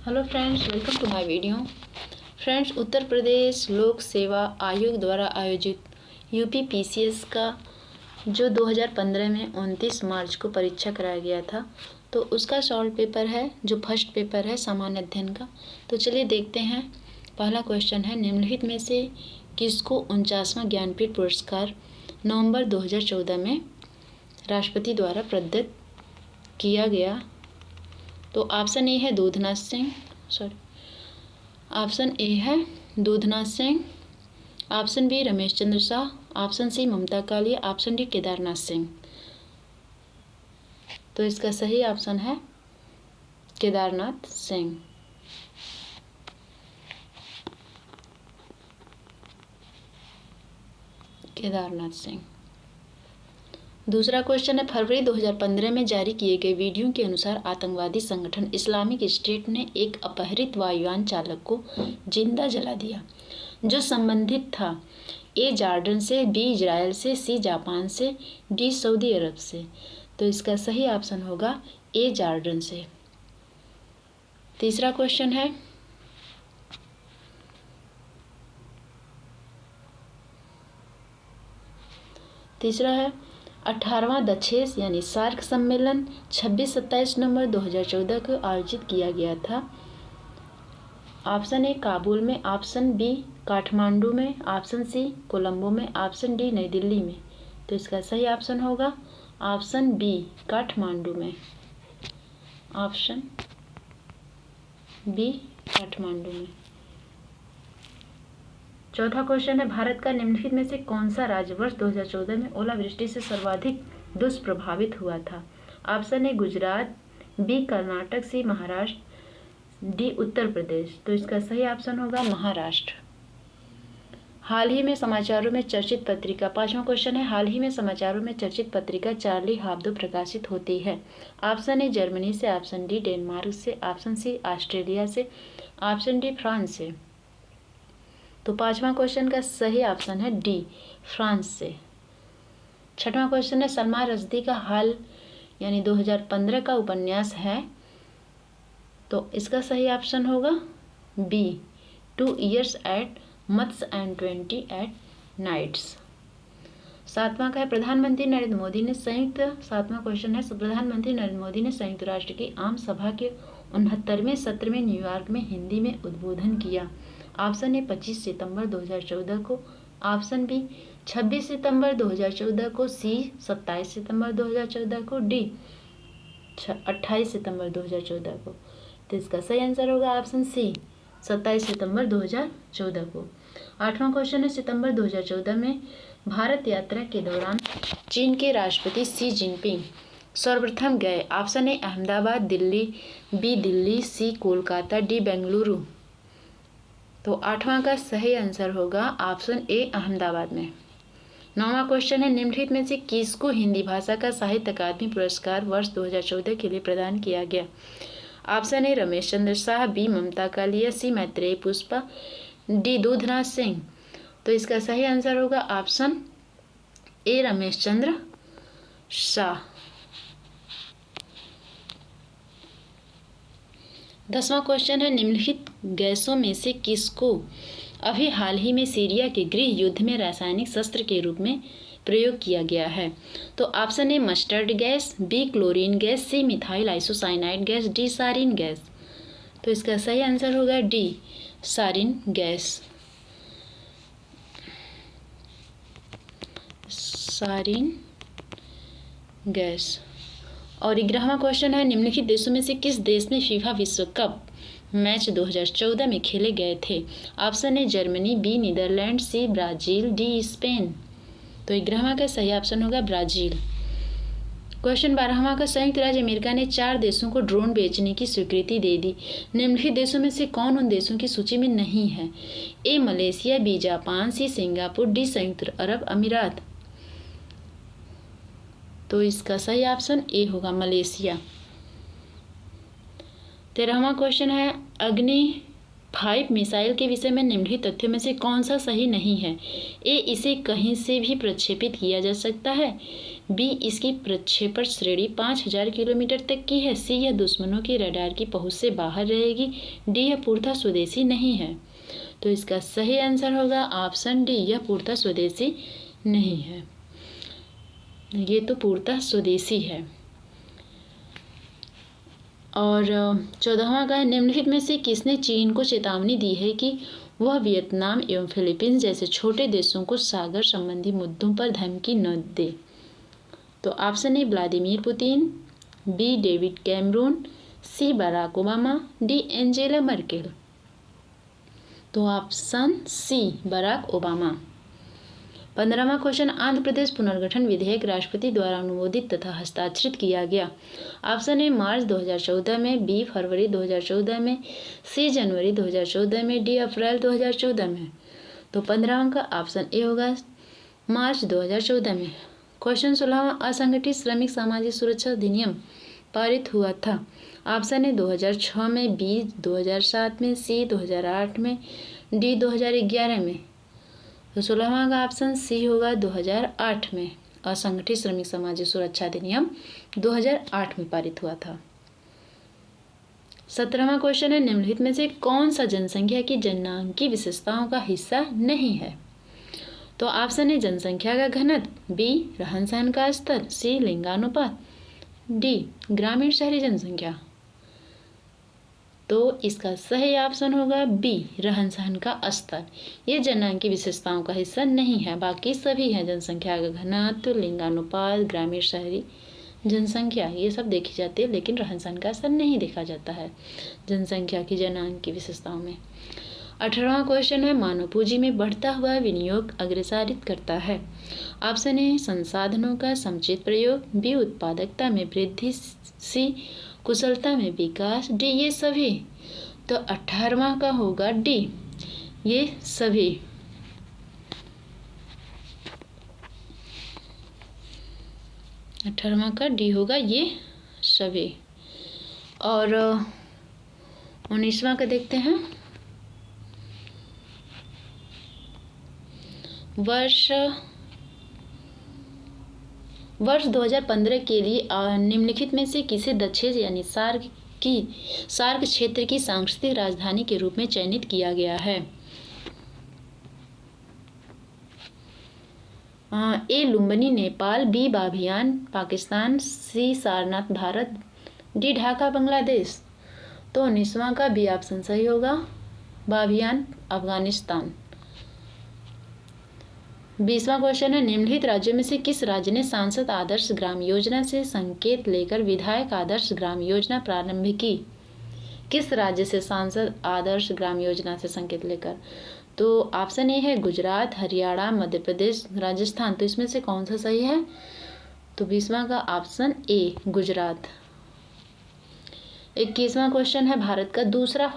Hello friends, welcome to my video. Friends, Uttar Pradesh Lok Seva आयोग द्वारा आयोजित यूपी पीसीएस का जो 2015 में 29 मार्च को परीक्षा कराया गया था, तो उसका सॉल्व पेपर है, जो फर्स्ट पेपर है सामान्य अध्ययन का। तो चलिए देखते हैं। पहला क्वेश्चन है, निम्नलिखित में से किसको 49वां ज्ञानपीठ पुरस्कार नवंबर 2014 में राष्ट्रपति द्वारा प्रदत्त किया गया? तो ऑप्शन ए है दूधनाथ सिंह, ऑप्शन ए है Dudhnath Singh, option B Ramesh Chandra Shah, option C ममता कालिया, ऑप्शन डी केदारनाथ सिंह। तो इसका सही ऑप्शन है केदारनाथ सिंह। केदारनाथ सिंह। दूसरा क्वेश्चन है, फरवरी 2015 में जारी किए गए वीडियो के अनुसार आतंकवादी संगठन इस्लामिक स्टेट ने एक अपहरित वायुयान चालक को जिंदा जला दिया, जो संबंधित था ए जॉर्डन से, बी इजराइल से, सी जापान से, डी सऊदी अरब से। तो इसका सही ऑप्शन होगा ए जॉर्डन से। तीसरा क्वेश्चन है, तीसरा है 18वां दक्षेस यानी सार्क सम्मेलन 26-27 नवंबर 2014 को आयोजित किया गया था। ऑप्शन ए काबुल में, ऑप्शन बी काठमांडू में, ऑप्शन सी कोलंबो में, ऑप्शन डी नई दिल्ली में। तो इसका सही ऑप्शन होगा ऑप्शन बी काठमांडू में। ऑप्शन बी काठमांडू में। चौथा क्वेश्चन है, भारत का निम्नलिखित में से कौन सा राज्य वर्ष 2014 में ओलावृष्टि से सर्वाधिक दुष्प्रभावित हुआ था? Option A Gujarat, B Karnataka, C Maharashtra, D Uttar Pradesh. तो इसका सही ऑप्शन होगा महाराष्ट्र। हाल ही में समाचारों में चर्चित पत्रिका, पांचवा क्वेश्चन है, हाल ही में समाचारों में चर्चित पत्रिका चार्ली हाब्दो प्रकाशित होती है? ऑप्शन ए जर्मनी से, ऑप्शन डी डेनमार्क से, ऑप्शन सी ऑस्ट्रेलिया से, ऑप्शन डी फ्रांस से। तो पांचवा क्वेश्चन का सही ऑप्शन है डी फ्रांस से। छठवां क्वेश्चन है, सलमा रश्दी का हाल यानी 2015 का उपन्यास है? तो इसका सही ऑप्शन होगा B 2 Years at Months and 20 at Nights। सातवां का है, प्रधानमंत्री नरेंद्र मोदी ने सातवां क्वेश्चन है, प्रधानमंत्री नरेंद्र मोदी ने संयुक्त राष्ट्र की आम सभा के 69वें सत्र में न्यूयॉर्क में हिंदी में उद्बोधन किया? ऑप्शन ए 25 सितंबर 2014 को, ऑप्शन बी 26 सितंबर 2014 को, सी 27 सितंबर 2014 को, डी 28 सितंबर 2014 को। तो इसका सही आंसर होगा ऑप्शन सी 27 सितंबर 2014 को। आठवां क्वेश्चन है, सितंबर 2014 में भारत यात्रा के दौरान चीन के राष्ट्रपति शी जिनपिंग सर्वप्रथम गए? Option A Ahmedabad, Delhi, B Delhi, C Kolkata, D Bengaluru. तो आठवां का सही आंसर होगा ऑप्शन ए अहमदाबाद में। नौवां क्वेश्चन है, निम्नलिखित में से किसको हिंदी भाषा का साहित्य अकादमी पुरस्कार वर्ष 2014 के लिए प्रदान किया गया? Option A Ramesh Chandra Shah, B Mamta Kalia, C Maitreyi Pushpa, D Doodhnath Singh. तो इसका सही आंसर होगा ऑप्शन ए रमेश चंद्र शाह। 10वां क्वेश्चन है, निम्नलिखित गैसों में से किसको अभी हाल ही में सीरिया के गृह युद्ध में रासायनिक शस्त्र के रूप में प्रयोग किया गया है? तो option A mustard gas, B chlorine gas, C methyl isocyanide gas, D sarin gas. तो इसका सही आंसर होगा D sarin gas. Sarin gas. और 11वां क्वेश्चन है, निम्नलिखित देशों में से किस देश में फीफा विश्व कप मैच 2014 में खेले गए थे? Option A Germany, B Netherland, C Brazil, D Spain. तो 11वां का सही ऑप्शन होगा ब्राजील। क्वेश्चन 12वां का, संयुक्त राज्य अमेरिका ने 4 देशों को ड्रोन बेचने की स्वीकृति दे दी। निम्नलिखित देशों में से कौन उन देशों की सूची में नहीं है? A Malaysia, B Japan, C Singapore, D संयुक्त अरब अमीरात। तो इसका सही ऑप्शन ए होगा मलेशिया। 13वां क्वेश्चन है, अग्नि 5 मिसाइल के विषय में निम्नलिखित तथ्यों में से कौन सा सही नहीं है? ए, इसे कहीं से भी प्रक्षेपित किया जा सकता है। बी, इसकी प्रक्षेपण श्रेणी 5000 किलोमीटर तक की है। सी, यह दुश्मनों की रडार की पहुंच से बाहर रहेगी। डी, यह पूर्णतः स्वदेशी नहीं है। तो इसका सही आंसर होगा ऑप्शन डी, यह पूर्णतः स्वदेशी नहीं है। ये तो पूर्णतः स्वदेशी है। और 14वां का है, निम्नलिखित में से किसने चीन को चेतावनी दी है कि वह वियतनाम एवं फिलीपींस जैसे छोटे देशों को सागर संबंधी मुद्दों पर धमकी न दे? तो option A, Vladimir Putin. B, David Cameron. C, Barack Obama. D, Angela Merkel. तो ऑप्शन सी, बराक ओबामा। 15वां क्वेश्चन, आंध्र प्रदेश पुनर्गठन विधेयक राष्ट्रपति द्वारा अनुमोदित तथा हस्ताक्षरित किया गया। ऑप्शन ए, मार्च 2014 में। बी, फरवरी 2014 में। सी, जनवरी 2014 में। डी, अप्रैल 2014 में। तो 15वां का ऑप्शन ए होगा, मार्च 2014 में। क्वेश्चन 16वां, असंगठित श्रमिक सामाजिक सुरक्षा अधिनियम पारित हुआ था। ऑप्शन ए, 2006 में। बी, 2007 में। सी, 2008 में। डी, 2011 में। तो 16वां का ऑप्शन सी होगा, 2008 में। असंगठित श्रमिक सामाजिक सुरक्षा अधिनियम 2008 में पारित हुआ था। 17वां क्वेश्चन है, निम्नलिखित में से कौन सा जनसंख्या की जननांगी विशेषताओं का हिस्सा नहीं है? तो ऑप्शन ए, जनसंख्या का घनत्व। बी, रहन सहन का स्तर। सी, लिंगानुपात। डी, ग्रामीण शहरी जनसंख्या। तो इसका सही ऑप्शन होगा बी, रहन सहन का स्तर। ये जननांगी विशेषताओं का हिस्सा नहीं है, बाकी सभी हैं। जनसंख्या का घनत्व, लिंगानुपात, ग्रामीण शहरी जनसंख्या, ये सब देखी जाती है, लेकिन रहन सहन का स्तर नहीं देखा जाता है जनसंख्या की जननांगी विशेषताओं में। 18वां क्वेश्चन है, मानव पूंजी में बढ़ता हुआ विनियोग अग्रसारित करता है। ऑप्शन ए, संसाधनों का समुचित प्रयोग। बी, उत्पादकता में वृद्धि। सी, कुशलता में विकास। डी, ये सभी। तो 18वां का होगा डी, ये सभी। अठारहवां का डी होगा, ये सभी। और 19वां का देखते हैं। वर्ष 2015 के लिए निम्नलिखित में से किसे दक्षिण यानी सार्क क्षेत्र की सांस्कृतिक राजधानी के रूप में चयनित किया गया है? A, Lumbini Nepal. B, Bamiyan Pakistan. C, Sarnath Bharat. D, Dhaka Bangladesh. तो 19वां का बी ऑप्शन सही होगा, बामियान अफगानिस्तान। 20वां क्वेश्चन है, निम्नलिखित राज्यों में से किस राज्य ने सांसद आदर्श ग्राम योजना से संकेत लेकर विधायक आदर्श ग्राम योजना प्रारंभ की? किस राज्य से सांसद आदर्श ग्राम योजना से संकेत लेकर? तो ऑप्शन ए है गुजरात, हरियाणा, मध्य प्रदेश, राजस्थान। तो इसमें से कौन सा सही है? तो 20वां का ऑप्शन ए, गुजरात। 21वां क्वेश्चन है, भारत का दूसरा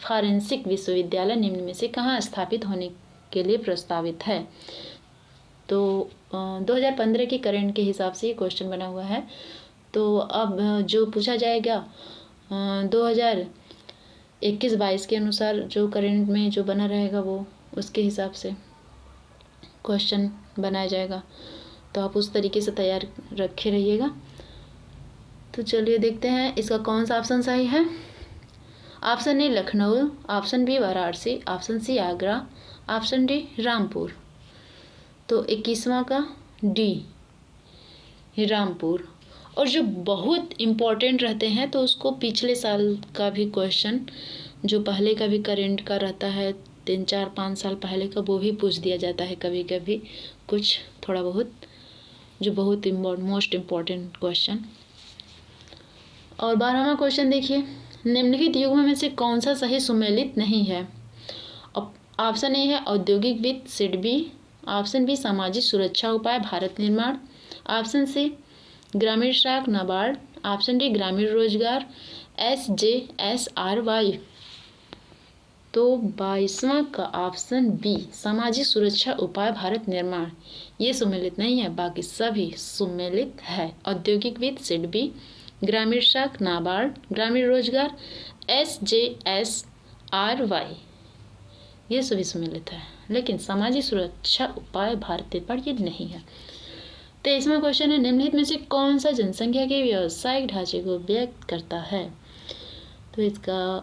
फॉरेंसिक विश्वविद्यालय निम्न में से कहाँ स्थापित होने के लिए प्रस्तावित है? तो 2015 की करंट के हिसाब से ये क्वेश्चन बना हुआ है। तो अब जो पूछा जाएगा 2021-22 के अनुसार जो करंट में जो बना रहेगा वो उसके हिसाब से क्वेश्चन बनाया जाएगा, तो आप उस तरीके से तैयार रखे रहिएगा। तो चलिए देखते हैं इसका कौन सा ऑप्शन सही है। Option A, Lucknow. Option B, Varanasi. Option C, Agra. Option D, Rampur. तो 21वां का डी, रामपुर। और जो बहुत इम्पोर्टेंट रहते हैं तो उसको पिछले साल का भी क्वेश्चन, जो पहले का भी करंट का रहता है 3, 4, 5 साल पहले का, वो भी पूछ दिया जाता है कभी कभी कुछ थोड़ा बहुत, जो बहुत मोस्ट इम्पॉर्टेंट क्वेश्चन। और 12वां क्वेश्चन देखिए, निम्नलिखित युग्म में से कौन सा सही सुमेलित नहीं है? ऑप्शन ए है औद्योगिक वित्त, सिडबी। ऑप्शन बी, सामाजिक सुरक्षा उपाय, भारत निर्माण। ऑप्शन सी, ग्रामीण शाख, नाबार्ड। ऑप्शन डी, ग्रामीण रोजगार, SJSRY। तो 22वां का ऑप्शन बी, सामाजिक सुरक्षा उपाय, भारत निर्माण, ये सुमेलित नहीं है, बाकी सभी सुमेलित है। औद्योगिक वित्त, सिडबी, ग्रामीण शाख, नाबार्ड, ग्रामीण रोजगार, SJSRY। RY ये सभी सम्मिलित है, लेकिन सामाजिक सुरक्षा उपाय भारतीय पर ये नहीं है। 23वां क्वेश्चन है, निम्नलिखित में से कौन सा जनसंख्या के व्यावसायिक ढांचे को व्यक्त करता है? तो इसका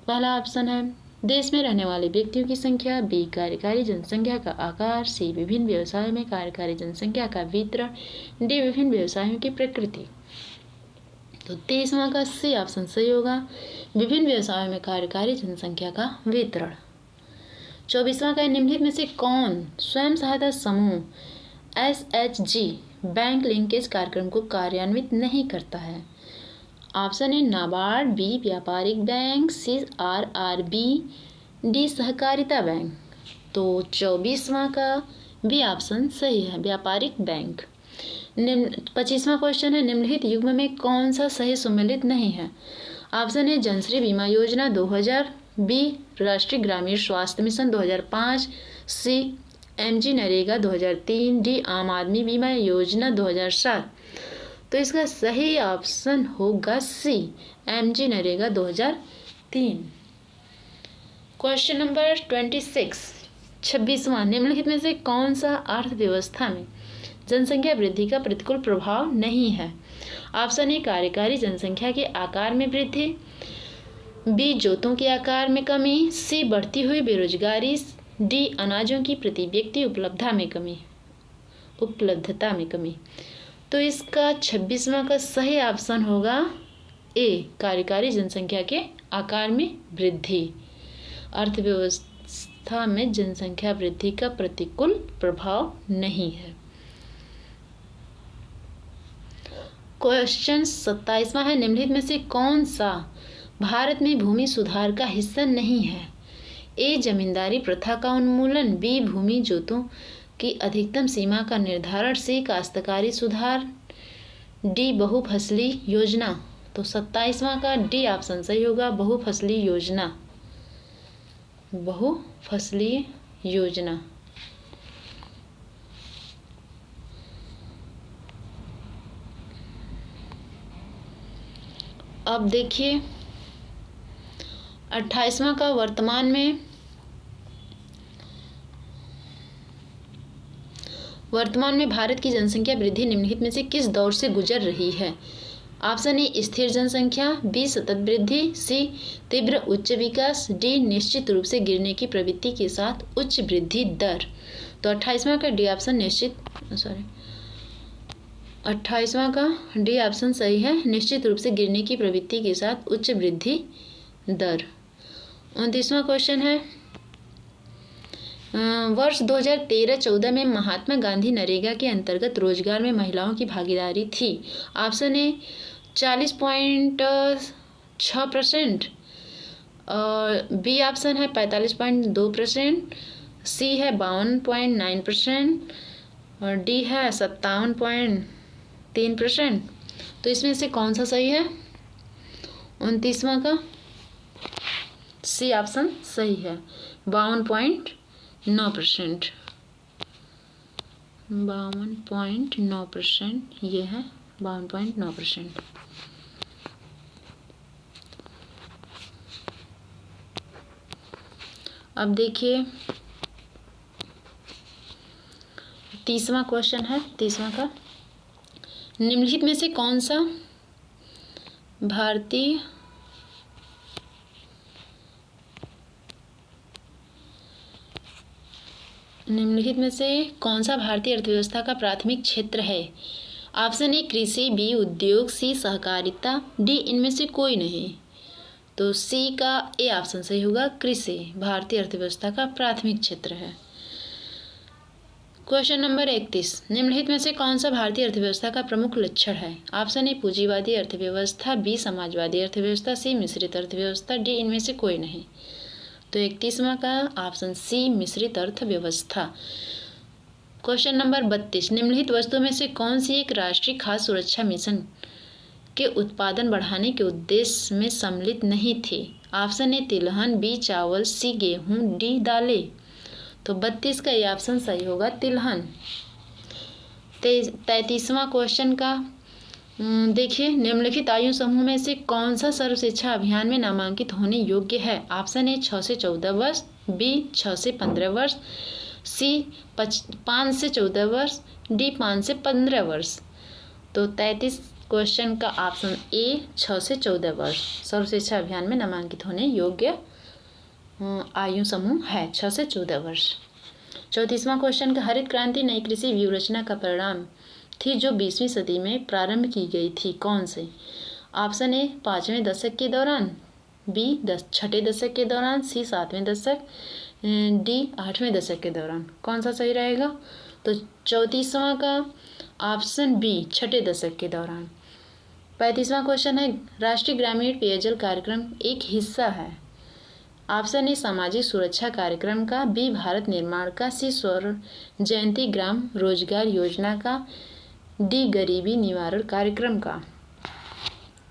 पहला ऑप्शन है देश में रहने वाले व्यक्तियों की संख्या, बी कार्यकारी जनसंख्या का आकार, सी विभिन्न व्यवसायों में कार्यकारी जनसंख्या का वितरण, डी विभिन्न व्यवसायों की प्रकृति। तो 23वां का सी ऑप्शन सही होगा, विभिन्न व्यवसायों में कार्यकारी जनसंख्या का वितरण। 24वां का निम्नलिखित में से कौन स्वयं सहायता समूह SHG बैंक लिंकेज कार्यक्रम को कार्यान्वित नहीं करता है? ऑप्शन ए नाबार्ड, बी व्यापारिक बैंक, सी RRB, डी सहकारिता बैंक। तो 24वां का भी ऑप्शन सही है, व्यापारिक बैंक। 25वां क्वेश्चन है, निम्नलिखित युग्म में कौन सा सही सम्मिलित नहीं है? ऑप्शन ए जनश्री बीमा योजना 2000, बी राष्ट्रीय ग्रामीण स्वास्थ्य मिशन 2005, सी MG नरेगा 2003, डी आम आदमी बीमा योजना 2007। तो इसका सही ऑप्शन होगा सी MG नरेगा 2003। क्वेश्चन नंबर 26वां, निम्नलिखित में से कौन सा अर्थव्यवस्था में जनसंख्या वृद्धि का प्रतिकूल प्रभाव नहीं है? ऑप्शन ए कार्यकारी जनसंख्या के आकार में वृद्धि, बी जोतों के आकार में कमी, सी बढ़ती हुई बेरोजगारी, डी अनाजों की प्रति व्यक्ति उपलब्धता में कमी। तो इसका 26वां का सही ऑप्शन होगा ए कार्यकारी जनसंख्या के आकार में वृद्धि। अर्थव्यवस्था में जनसंख्या वृद्धि का प्रतिकूल प्रभाव नहीं है। क्वेश्चन 27वां है, निम्नलिखित में से कौन सा भारत में भूमि सुधार का हिस्सा नहीं है? ए जमींदारी प्रथा का उन्मूलन, बी भूमि जोतों की अधिकतम सीमा का निर्धारण, सी काश्तकारी सुधार, डी बहुफसली योजना। तो 27वां का डी ऑप्शन सही होगा, बहुफसली योजना। बहुफसली योजना। अब देखिए 28वां का वर्तमान में भारत की जनसंख्या वृद्धि निम्नलिखित में से किस दौर से गुजर रही है? ऑप्शन ए स्थिर जनसंख्या, बी सतत वृद्धि, सी तीव्र उच्च विकास, डी निश्चित रूप से गिरने की प्रवृत्ति के साथ उच्च वृद्धि दर। तो 28वां का डी ऑप्शन 28वां का डी ऑप्शन सही है, निश्चित रूप से गिरने की प्रवृत्ति के साथ उच्च वृद्धि दर। 29वां क्वेश्चन है, वर्ष 2013-14 में महात्मा गांधी नरेगा के अंतर्गत रोजगार में महिलाओं की भागीदारी थी। ऑप्शन ए 40.6%, बी ऑप्शन है 45.2%, सी है 52.9% और डी है 57.3%। तो इसमें से कौन सा सही है? 29वां का सी ऑप्शन सही है, 52.9%। 52.9%, ये है 52.9%। अब देखिए 30वां क्वेश्चन है, 30वां का निम्नलिखित में से कौन सा भारतीय अर्थव्यवस्था का प्राथमिक क्षेत्र है? ऑप्शन ए कृषि, बी उद्योग, सी सहकारिता, डी इनमें से कोई नहीं। तो सी का ए ऑप्शन सही होगा, कृषि भारतीय अर्थव्यवस्था का प्राथमिक क्षेत्र है। क्वेश्चन नंबर 31, निम्नलिखित में से कौन सा भारतीय अर्थव्यवस्था का प्रमुख लक्षण है? ऑप्शन ए पूंजीवादी अर्थव्यवस्था, बी समाजवादी अर्थव्यवस्था, सी मिश्रित अर्थव्यवस्था, डी इनमें से कोई नहीं। तो 31वां का ऑप्शन सी मिश्रित अर्थव्यवस्था। क्वेश्चन नंबर 32, निम्नलिखित वस्तुओं में से कौन सी एक राष्ट्रीय खाद्य सुरक्षा मिशन के उत्पादन बढ़ाने के उद्देश्य में सम्मिलित नहीं थी? ऑप्शन ए तिलहन, बी चावल, सी गेहूं, डी दालें। तो 32 का ये ऑप्शन सही होगा, तिलहन। 33वां क्वेश्चन का देखिए, निम्नलिखित आयु समूह में से कौन सा सर्व शिक्षा अभियान में नामांकित होने योग्य है? ऑप्शन ए 6 से 14 वर्ष, बी 6 से 15 वर्ष, सी 5 से 14 वर्ष, डी 5 से 15 वर्ष। तो 33 क्वेश्चन का ऑप्शन ए 6 से 14 वर्ष सर्व शिक्षा अभियान में नामांकित होने योग्य आयु समूह है, 6 से 14 वर्ष। 34वां क्वेश्चन का हरित क्रांति नई कृषि व्यूहरचना का परिणाम थी जो 20वीं सदी में प्रारंभ की गई थी, कौन से? ऑप्शन ए 5वें दशक के दौरान, बी 6ठे दशक के दौरान, सी 7वें दशक, डी 8वें दशक के दौरान। कौन सा सही रहेगा? तो 34वां का ऑप्शन बी 6ठे दशक के दौरान। 35वां क्वेश्चन है राष्ट्रीय ग्रामीण पेयजल कार्यक्रम एक हिस्सा है। ऑप्शन ए सामाजिक सुरक्षा कार्यक्रम का, बी भारत निर्माण का, सी स्वर्ण जयंती ग्राम रोजगार योजना का, डी गरीबी निवारण कार्यक्रम का।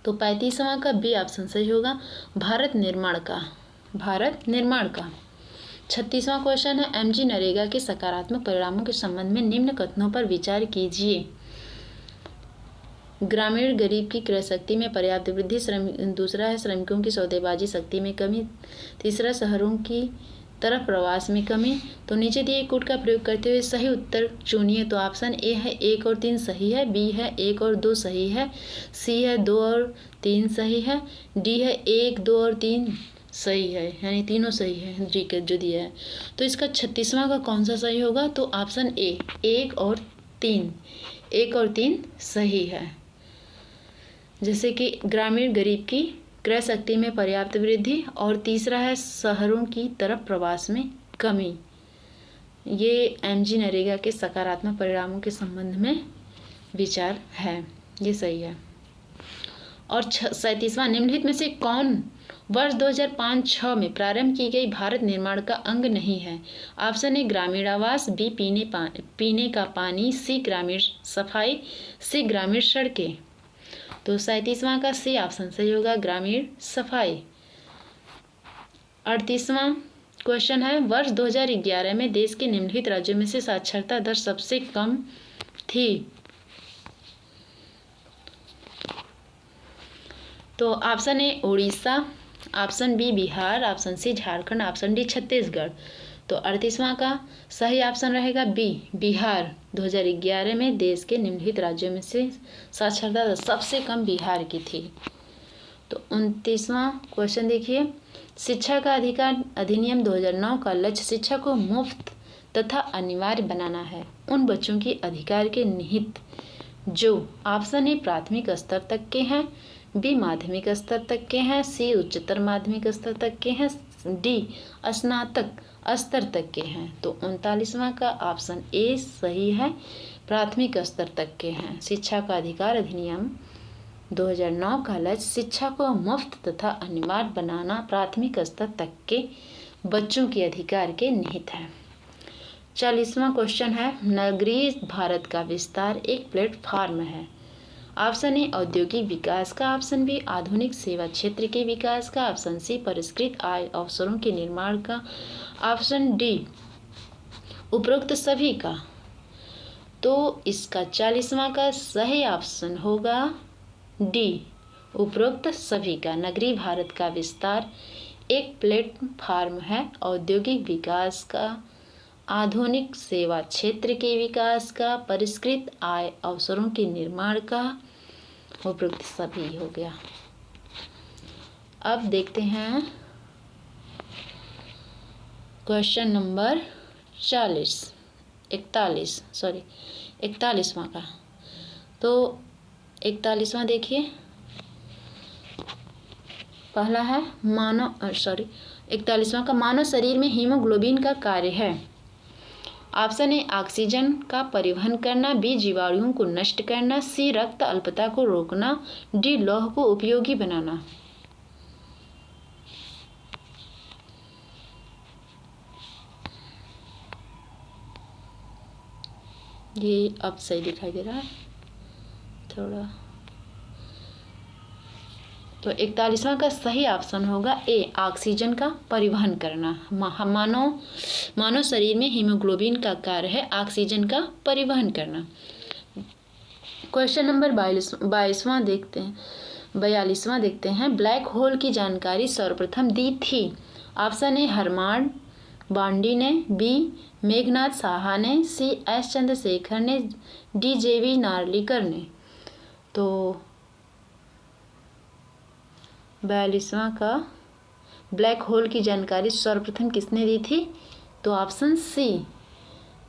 तो 35वां का बी ऑप्शन सही होगा, भारत निर्माण का, भारत निर्माण का। 36वां क्वेश्चन है एमजी नरेगा के सकारात्मक परिणामों के संबंध में निम्न कथनों पर विचार कीजिए। ग्रामीण गरीब की क्रय शक्ति में पर्याप्त वृद्धि, दूसरा है श्रमिकों की सौदेबाजी शक्ति में कमी, तीसरा शहरों की तरफ प्रवास में कमी। तो नीचे दिए कूट का प्रयोग करते हुए सही उत्तर चुनिए। तो ऑप्शन ए है 1 और 3 सही है, बी है 1 और 2 सही है, सी है 2 और 3 सही है, डी है 1, 2 और 3 सही है, यानी तीनों सही है जी के जो दिया है। तो इसका 36वां का कौन सा सही होगा? तो ऑप्शन ए 1 और 3, 1 और 3 सही है। जैसे कि ग्रामीण गरीब की क्रय शक्ति में पर्याप्त वृद्धि और तीसरा है शहरों की तरफ प्रवास में कमी। ये एमजी नरेगा के सकारात्मक परिणामों के संबंध में विचार है, ये सही है। और 37वां निम्नलिखित में से कौन वर्ष 2005-06 में प्रारंभ की गई भारत निर्माण का अंग नहीं है? ऑप्शन ए ग्रामीण आवास, बी पीने का पानी, सी ग्रामीण सफाई, सी ग्रामीण सड़कें। तो 37वां का सी ऑप्शन सही होगा, ग्रामीण सफाई। 38वां क्वेश्चन है वर्ष 2011 में देश के निम्नलिखित राज्यों में से साक्षरता दर सबसे कम थी। तो option A Orissa, option B Bihar, option C Jharkhand, option D Chhattisgarh. तो 38वां का सही ऑप्शन रहेगा बी बिहार। 2011 में देश के निम्नलिखित राज्यों में से साक्षरता दर सबसे कम बिहार की थी। तो 29वां क्वेश्चन देखिए, शिक्षा का अधिकार अधिनियम 2009 का लक्ष्य शिक्षा को मुफ्त तथा अनिवार्य बनाना है उन बच्चों के अधिकार के निहित जो ऑप्शन ए प्राथमिक स्तर तक के हैं, बी माध्यमिक स्तर तक के हैं, सी उच्चतर माध्यमिक स्तर तक के हैं, डी स्नातक स्तर तक के हैं। तो 39वां का ऑप्शन ए सही है, प्राथमिक स्तर तक के हैं। शिक्षा का अधिकार अधिनियम 2009 का लक्ष्य शिक्षा को मुफ्त तथा अनिवार्य बनाना प्राथमिक स्तर तक के बच्चों के अधिकार के निहित है। 40वां क्वेश्चन है नगरीय भारत का विस्तार एक प्लेटफॉर्म है। ऑप्शन ए औद्योगिक विकास का, ऑप्शन बी आधुनिक सेवा क्षेत्र के विकास का, ऑप्शन सी परिष्कृत आय अवसरों के निर्माण का, ऑप्शन डी उपरोक्त सभी का। तो इसका 40वां का सही ऑप्शन होगा डी उपरोक्त सभी का। नगरीय भारत का विस्तार एक प्लेटफॉर्म है औद्योगिक विकास का, आधुनिक सेवा क्षेत्र के विकास का, परिष्कृत आय अवसरों के निर्माण का, उपरोक्त सभी हो गया। अब देखते हैं क्वेश्चन नंबर 41वां का। तो 41वां देखिए, पहला है 41वां का मानव शरीर में हीमोग्लोबिन का कार्य है। ऑप्शन ए ऑक्सीजन का परिवहन करना, बी जीवाणुओं को नष्ट करना, सी रक्त अल्पता को रोकना, डी लौह को उपयोगी बनाना। ये अब सही दिखाई दे रहा है थोड़ा। तो 41वां का सही ऑप्शन होगा ए ऑक्सीजन का परिवहन करना। मानव शरीर में हीमोग्लोबिन का कार्य है ऑक्सीजन का परिवहन करना। क्वेश्चन नंबर 42वां देखते हैं, 42वां देखते हैं। ब्लैक होल की जानकारी सर्वप्रथम दी थी। ऑप्शन ए हरमान बांडी ने, बी मेघनाथ साहा ने, सी एस चंद्रशेखर ने, डी जेवी नार्लिकर ने। तो 42वां का ब्लैक होल की जानकारी सर्वप्रथम किसने दी थी? तो ऑप्शन सी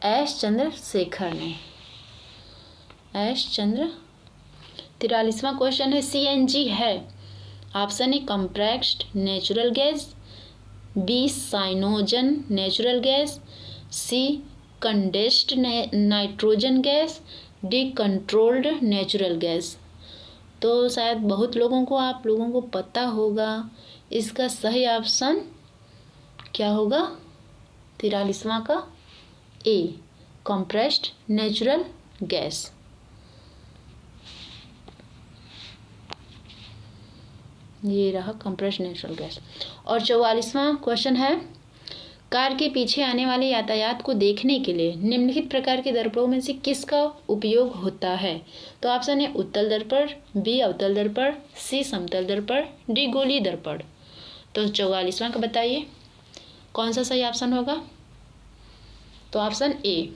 एस चंद्रशेखर ने, एस चंद्र। 43वां क्वेश्चन है, सीएनजी है। Option A compressed natural gas, B cyanogen natural gas, C condensed nitrogen gas, D controlled natural gas. तो शायद बहुत लोगों को, आप लोगों को पता होगा, इसका सही ऑप्शन क्या होगा? 43वां का ए कंप्रेस्ड नेचुरल गैस। ये रहा कंप्रेस्ड नेचुरल गैस। और 44वां क्वेश्चन है, कार के पीछे आने वाले यातायात को देखने के लिए निम्नलिखित प्रकार के दर्पणों में से किसका उपयोग होता है? तो ऑप्शन है उत्तल दर्पण, बी अवतल दर्पण, सी समतल दर्पण, डी गोलीय दर्पण। तो 44वां का बताइए कौन सा सही ऑप्शन होगा? तो ऑप्शन ए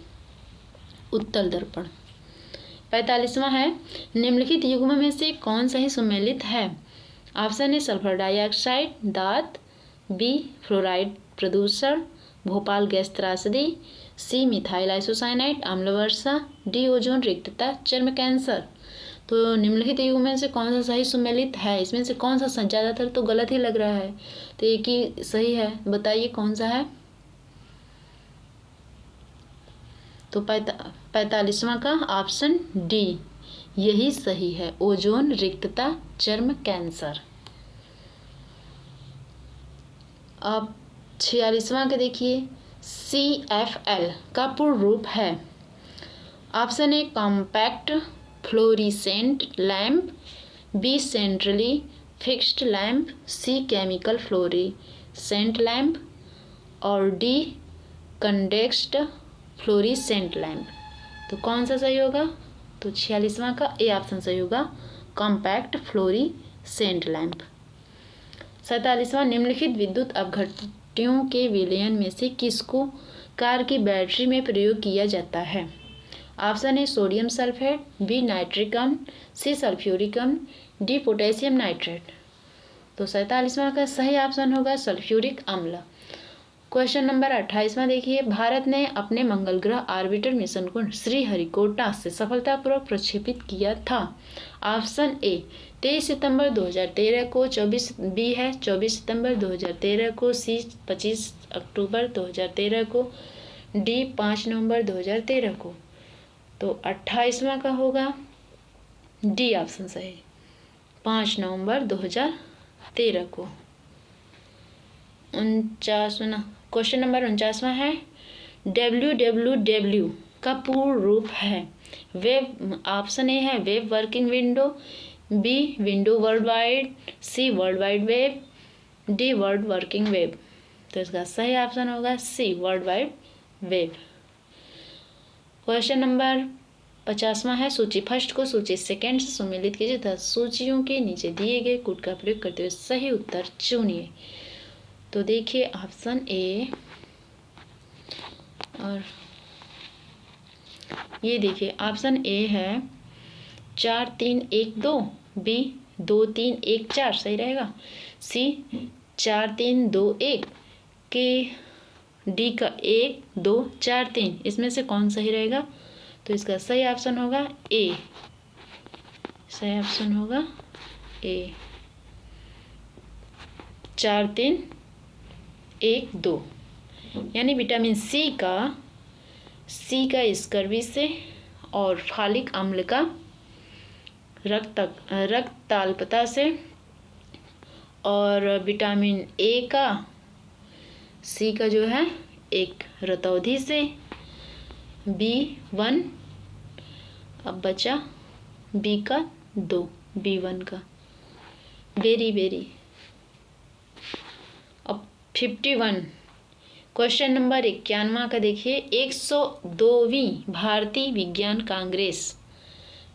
उत्तल दर्पण। 45वां है, निम्नलिखित युग्म में से कौन सा ही सम्मिलित है? ऑप्शन ए सल्फर डाइऑक्साइड दांत, बी फ्लोराइड प्रदूषण, भोपाल गैस त्रासदी, सी मिथाइल आइसोसाइनाइड अम्ल वर्षा, डी ओजोन रिक्तता चर्म कैंसर। तो निम्नलिखित युग्म में से कौन सा सही सम्मिलित है? इसमें से कौन सा ज़्यादातर तो गलत ही लग रहा है, तो एक ही सही है, बताइए कौन सा है? तो 45वां का ऑप्शन डी यही सही है, ओजोन रिक्तता चर्म कैंसर। अब 46वां के देखिए, CFL का पूर्ण रूप है। Option A compact fluorescent lamp, B centrally fixed lamp, C chemical fluorescent lamp और डी कंडेक्स्ड फ्लोरिसेंट लैम्प। तो कौन सा सही होगा? तो 46वां का ए ऑप्शन सही होगा, कॉम्पैक्ट फ्लोरिसेंट लैम्प। 47वां, निम्नलिखित विद्युत अपघट्यों के विलयन में से किसको कार की बैटरी में प्रयोग किया जाता है? Option A sodium sulphate, B nitric अम्ल, सी सल्फ्यूरिक अम्ल, डी पोटेशियम नाइट्रेट। तो 47वां का सही ऑप्शन होगा सल्फ्यूरिक अम्ल। क्वेश्चन नंबर 28वां देखिए, भारत ने अपने मंगल ग्रह ऑर्बिटर मिशन को श्रीहरिकोटा से सफलतापूर्वक प्रक्षेपित किया था। ऑप्शन ए 23 सितंबर 2013 को, 24 सितंबर 2013 को, सी 25 अक्टूबर 2013 को, डी 5 नवंबर 2013 को। तो 28वां का होगा डी ऑप्शन सही, 5 नवंबर 2013 को। 49वां क्वेश्चन नंबर 49वां है, WWW का पूर्ण रूप है वेब। ऑप्शन ए है web working window, B window world wide, C world wide web, D world working web. तो इसका सही ऑप्शन होगा C world wide web. Question number 50वां है, सूची फर्स्ट को सूची सेकेंड से सम्मिलित कीजिए तथा सूचियों के नीचे दिए गए कोड का प्रयोग करते हुए सही उत्तर चुनिए। तो देखिए ऑप्शन ए, और ये देखिए ऑप्शन ए है 4 3 1 2, बी 2 3 1 4 सही रहेगा, सी 4 3 2 1 के, डी का 1 2 4 3 इसमें से कौन सही रहेगा? तो इसका सही ऑप्शन होगा ए, सही ऑप्शन होगा ए 4 3 1 2, यानी विटामिन सी का स्कर्वी से और फॉलिक अम्ल का रक्ताल्पता से, और विटामिन ए का सी का जो है एक रतौंधी से, B1 अब बचा बी का 2, B1 का बेरी। अब 51 क्वेश्चन नंबर 51वां का देखिए, 102वीं भारतीय विज्ञान कांग्रेस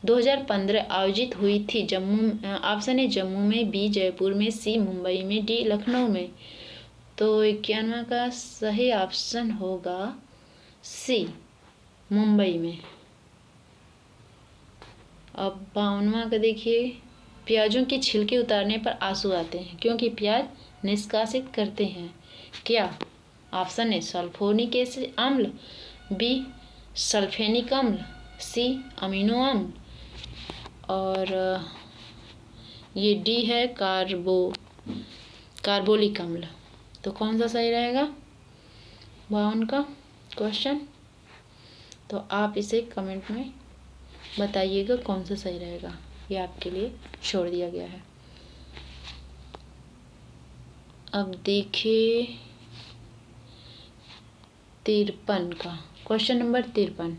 2015 आयोजित हुई थी? ऑप्शन ए जम्मू में, बी जयपुर में, सी मुंबई में, डी लखनऊ में। तो 91वां का सही ऑप्शन होगा सी, मुंबई में। अब 52वां का देखिए, प्याजों की छिलके उतारने पर आंसू आते हैं क्योंकि प्याज निष्कासित करते हैं, क्या? ऑप्शन ए सल्फोनिक एसिड अम्ल, बी सल्फेनिक अम्ल, सी अमीनो अम्ल, और ये डी है कार्बोलिक अम्ल। तो कौन सा सही रहेगा 52 का क्वेश्चन? तो आप इसे कमेंट में बताइएगा कौन सा सही रहेगा, ये आपके लिए छोड़ दिया गया है। अब देखिए 53 का क्वेश्चन नंबर 53,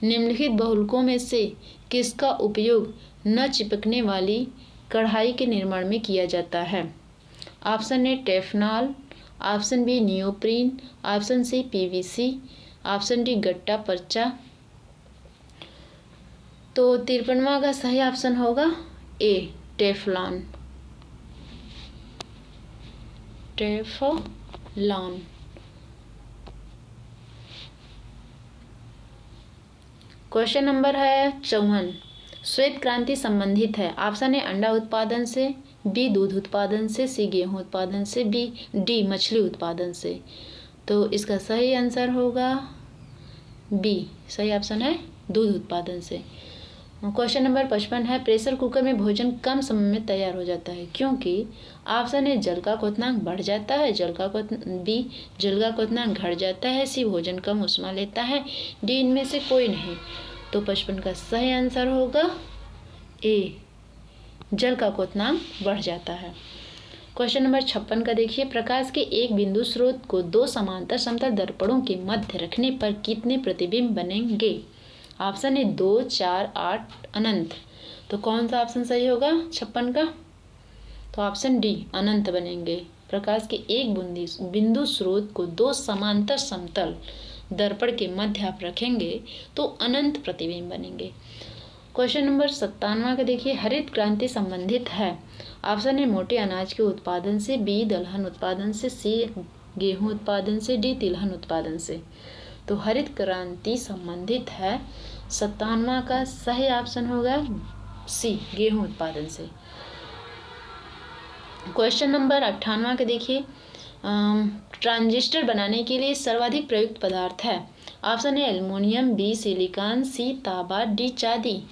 निम्नलिखित बहुलकों में से किसका उपयोग न चिपकने वाली कढ़ाई के निर्माण में किया जाता है? Option A Teflon, option B neoprene, option C PVC, option D gutta percha. तो 53वां का सही ऑप्शन होगा ए टेफलॉन। क्वेश्चन नंबर है 54, श्वेत क्रांति संबंधित है? ऑप्शन ए अंडा उत्पादन से, बी दूध उत्पादन से, सी गेहूं उत्पादन से, डी मछली उत्पादन से। तो इसका सही आंसर होगा बी, सही ऑप्शन है दूध उत्पादन से। क्वेश्चन नंबर 55 है, प्रेशर कुकर में भोजन कम समय में तैयार हो जाता है क्योंकि? ऑप्शन ए जल का क्वथनांक बढ़ जाता है, बी जल का क्वथनांक घट जाता है, सी भोजन कम ऊष्मा लेता है, डी इनमें से कोई नहीं। तो 55 का सही आंसर होगा ए, जल का क्वथनांक बढ़ जाता है। क्वेश्चन नंबर 56 का देखिए, प्रकाश के एक बिंदु स्रोत को दो समांतर समतल दर्पणों के मध्य रखने पर कितने प्रतिबिंब बनेंगे? ऑप्शन ए 2, 4, 8, अनंत। तो कौन सा ऑप्शन सही होगा 56 का? तो ऑप्शन डी अनंत बनेंगे। प्रकाश के एक बिंदु स्रोत को दो समांतर समतल दर्पण के मध्य आप रखेंगे तो अनंत प्रतिबिंब बनेंगे। क्वेश्चन नंबर 57 का देखिए, हरित क्रांति संबंधित है? ऑप्शन ए मोटे अनाज के उत्पादन से, बी दलहन उत्पादन से, सी गेहूं उत्पादन से, डी तिलहन उत्पादन से। तो हरित क्रांति संबंधित है, 57वां का सही ऑप्शन होगा सी, गेहूं उत्पादन से। क्वेश्चन नंबर 58वां का देखिए, ट्रांजिस्टर बनाने के लिए सर्वाधिक प्रयुक्त पदार्थ है? Option A aluminium, B silicon, C तांबा, डी चांदी।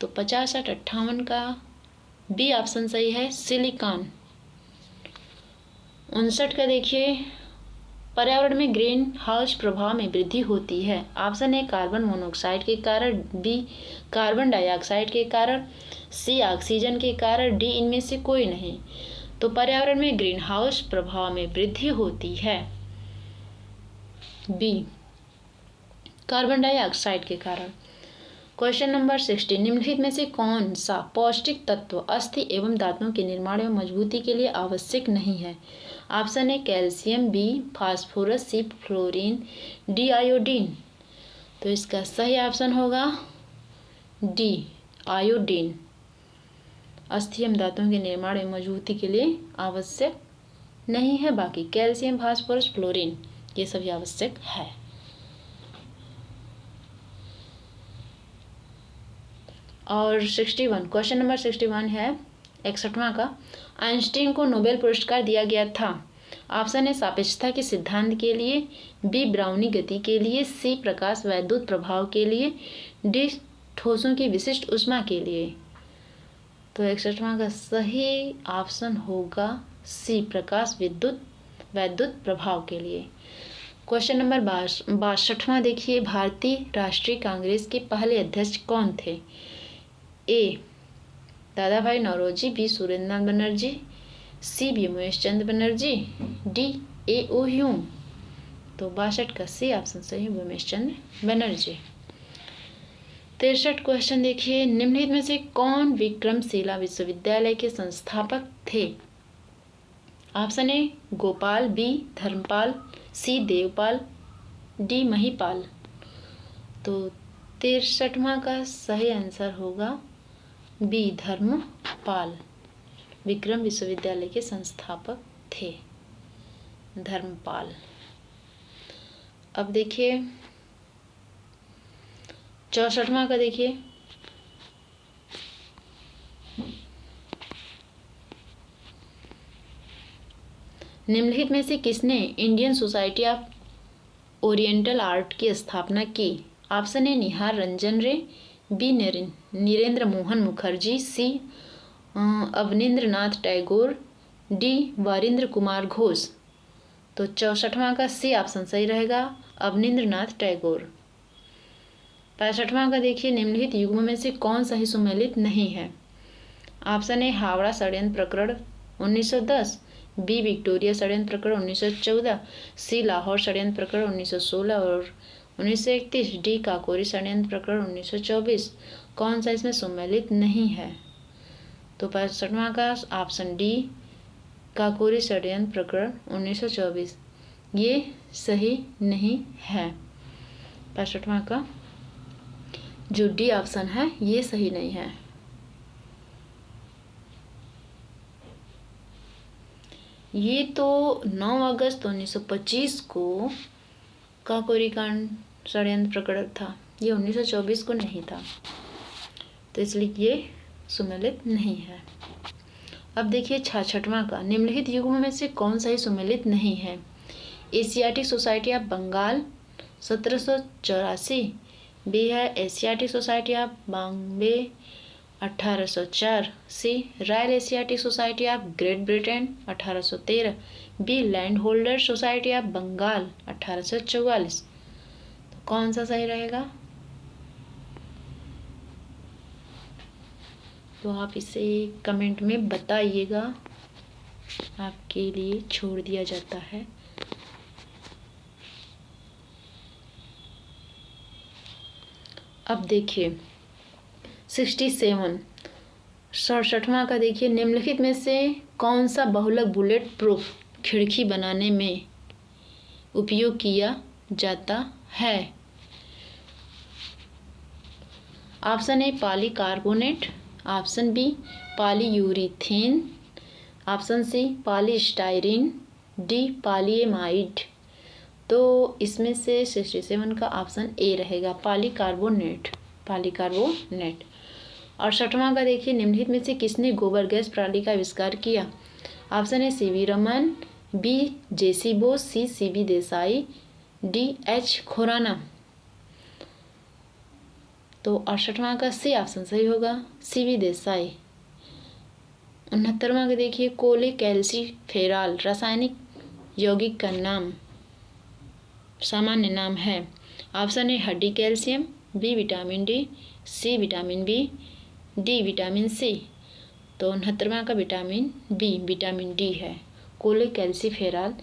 तो 50, 60, 58 का बी ऑप्शन सही है, सिलिकॉन। 59 का देखिए, पर्यावरण में ग्रीन हाउस प्रभाव में वृद्धि होती है? ऑप्शन ए कार्बन मोनोऑक्साइड के कारण, बी कार्बन डाइऑक्साइड के कारण, सी ऑक्सीजन के कारण, डी इनमें से कोई नहीं। तो पर्यावरण में ग्रीन हाउस प्रभाव में वृद्धि होती है बी, कार्बन डाइऑक्साइड के कारण। क्वेश्चन नंबर 60, निम्नलिखित में से कौन सा पौष्टिक तत्व अस्थि एवं दांतों के निर्माण एवं मजबूती के लिए आवश्यक नहीं है? Option A calcium, B phosphorus, C fluorine, D iodine. तो इसका सही ऑप्शन होगा डी आयोडीन। अस्थि एवं दांतों के निर्माण एवं मजबूती के लिए आवश्यक नहीं है, बाकी कैल्शियम, फास्फोरस, फ्लोरीन ये सभी आवश्यक है। और 61 क्वेश्चन नंबर 61 है 61वां का, आइंस्टीन को नोबेल पुरस्कार दिया गया था? ऑप्शन ए सापेक्षता के सिद्धांत के लिए, बी ब्राउनी गति के लिए, सी प्रकाश वैद्युत प्रभाव के लिए, डी ठोसों की विशिष्ट ऊष्मा के लिए। तो 61वां का सही ऑप्शन होगा सी प्रकाश वैद्युत प्रभाव के लिए। क्वेश्चन नंबर 62वां देखिए, भारतीय राष्ट्रीय कांग्रेस के पहले अध्यक्ष कौन थे? A Dadabhai Naoroji, B Surendranath Banerjee, C Womesh Chandra Banerjee, D A O Hume. तो 62 का सी ऑप्शन सही है, व्योमेश चंद्र बनर्जी। 63 क्वेश्चन देखिए, निम्नलिखित में से कौन विक्रमशिला विश्वविद्यालय के संस्थापक थे? Option A Gopal, B Dharmapal, C Devpal, D Mahipal. तो 63वां का सही आंसर होगा बी, धर्मपाल। विक्रम विश्वविद्यालय के संस्थापक थे धर्मपाल। अब देखिए 64वां का देखिए, निम्नलिखित में से किसने Indian society of oriental art की स्थापना की? ऑप्शन ए, निहार रंजन रे, बी, नीरेंद्र मोहन मुखर्जी, सी, अवनींद्रनाथ टैगोर, डी, वारिंद्र कुमार घोष। तो 64वां का सी ऑप्शन सही रहेगा, अवनींद्रनाथ टैगोर। 65वां का देखिए, निम्नलिखित युग्म में से कौन सा ही सुमेलित नहीं है? ऑप्शन ए, हावड़ा षड्यंत्र प्रकरण 1910, बी, विक्टोरिया षड्यंत्र प्रकरण 1914, सी, लाहौर षड्यंत्र प्रकरण 1916 और 1931, डी, काकोरी षड्यंत्र प्रकरण 1924। कौन सा इसमें सम्मिलित नहीं है? तो 65वां का ऑप्शन डी, काकोरी षड्यंत्र प्रकरण 1924, ये सही नहीं है। 65वां का जो डी ऑप्शन है ये सही नहीं है। ये तो 9 अगस्त 1925 को काकोरी कांड षड्यंत्र प्रकरण था, ये 1924 को नहीं था, तो इसलिए ये सुमेलित नहीं है। अब देखिए 66वां का, निम्नलिखित युग्म में से कौन सा ही सुमेलित नहीं है? Asiatic society of Bengal 1784, B है Asiatic society of Bombay 1804, C, royal Asiatic society of Great Britain 1813, B, land holder society of Bengal 1844। तो कौन सा सही रहेगा? तो आप इसे कमेंट में बताइएगा, आपके लिए छोड़ दिया जाता है। अब देखिए 67वां का देखिए, निम्नलिखित में से कौन सा बहुलक बुलेट प्रूफ खिड़की बनाने में उपयोग किया जाता है? Option A, polycarbonate, option B, polyurethane, option C, polystyrene, D, polyamide. तो इसमें से 67 का ऑप्शन ए रहेगा, पॉलीकार्बोनेट। और 60वां का देखिए, निम्नलिखित में से किसने गोबर गैस प्रणाली का आविष्कार किया? Option A, CV Raman, B, JC Bose, C, CB Desai, D, H Khurana. तो 68वां का सी ऑप्शन सही होगा, सीवी देसाई। 69वां का देखिए, कोलेकैल्सिफेरॉल रासायनिक यौगिक का नाम सामान्य नाम है। ऑप्शन ए, हड्डी calcium, B, vitamin D, C, vitamin B, D, vitamin C. तो 69वां का विटामिन बी, विटामिन डी है। कोलेकैल्सिफेरॉल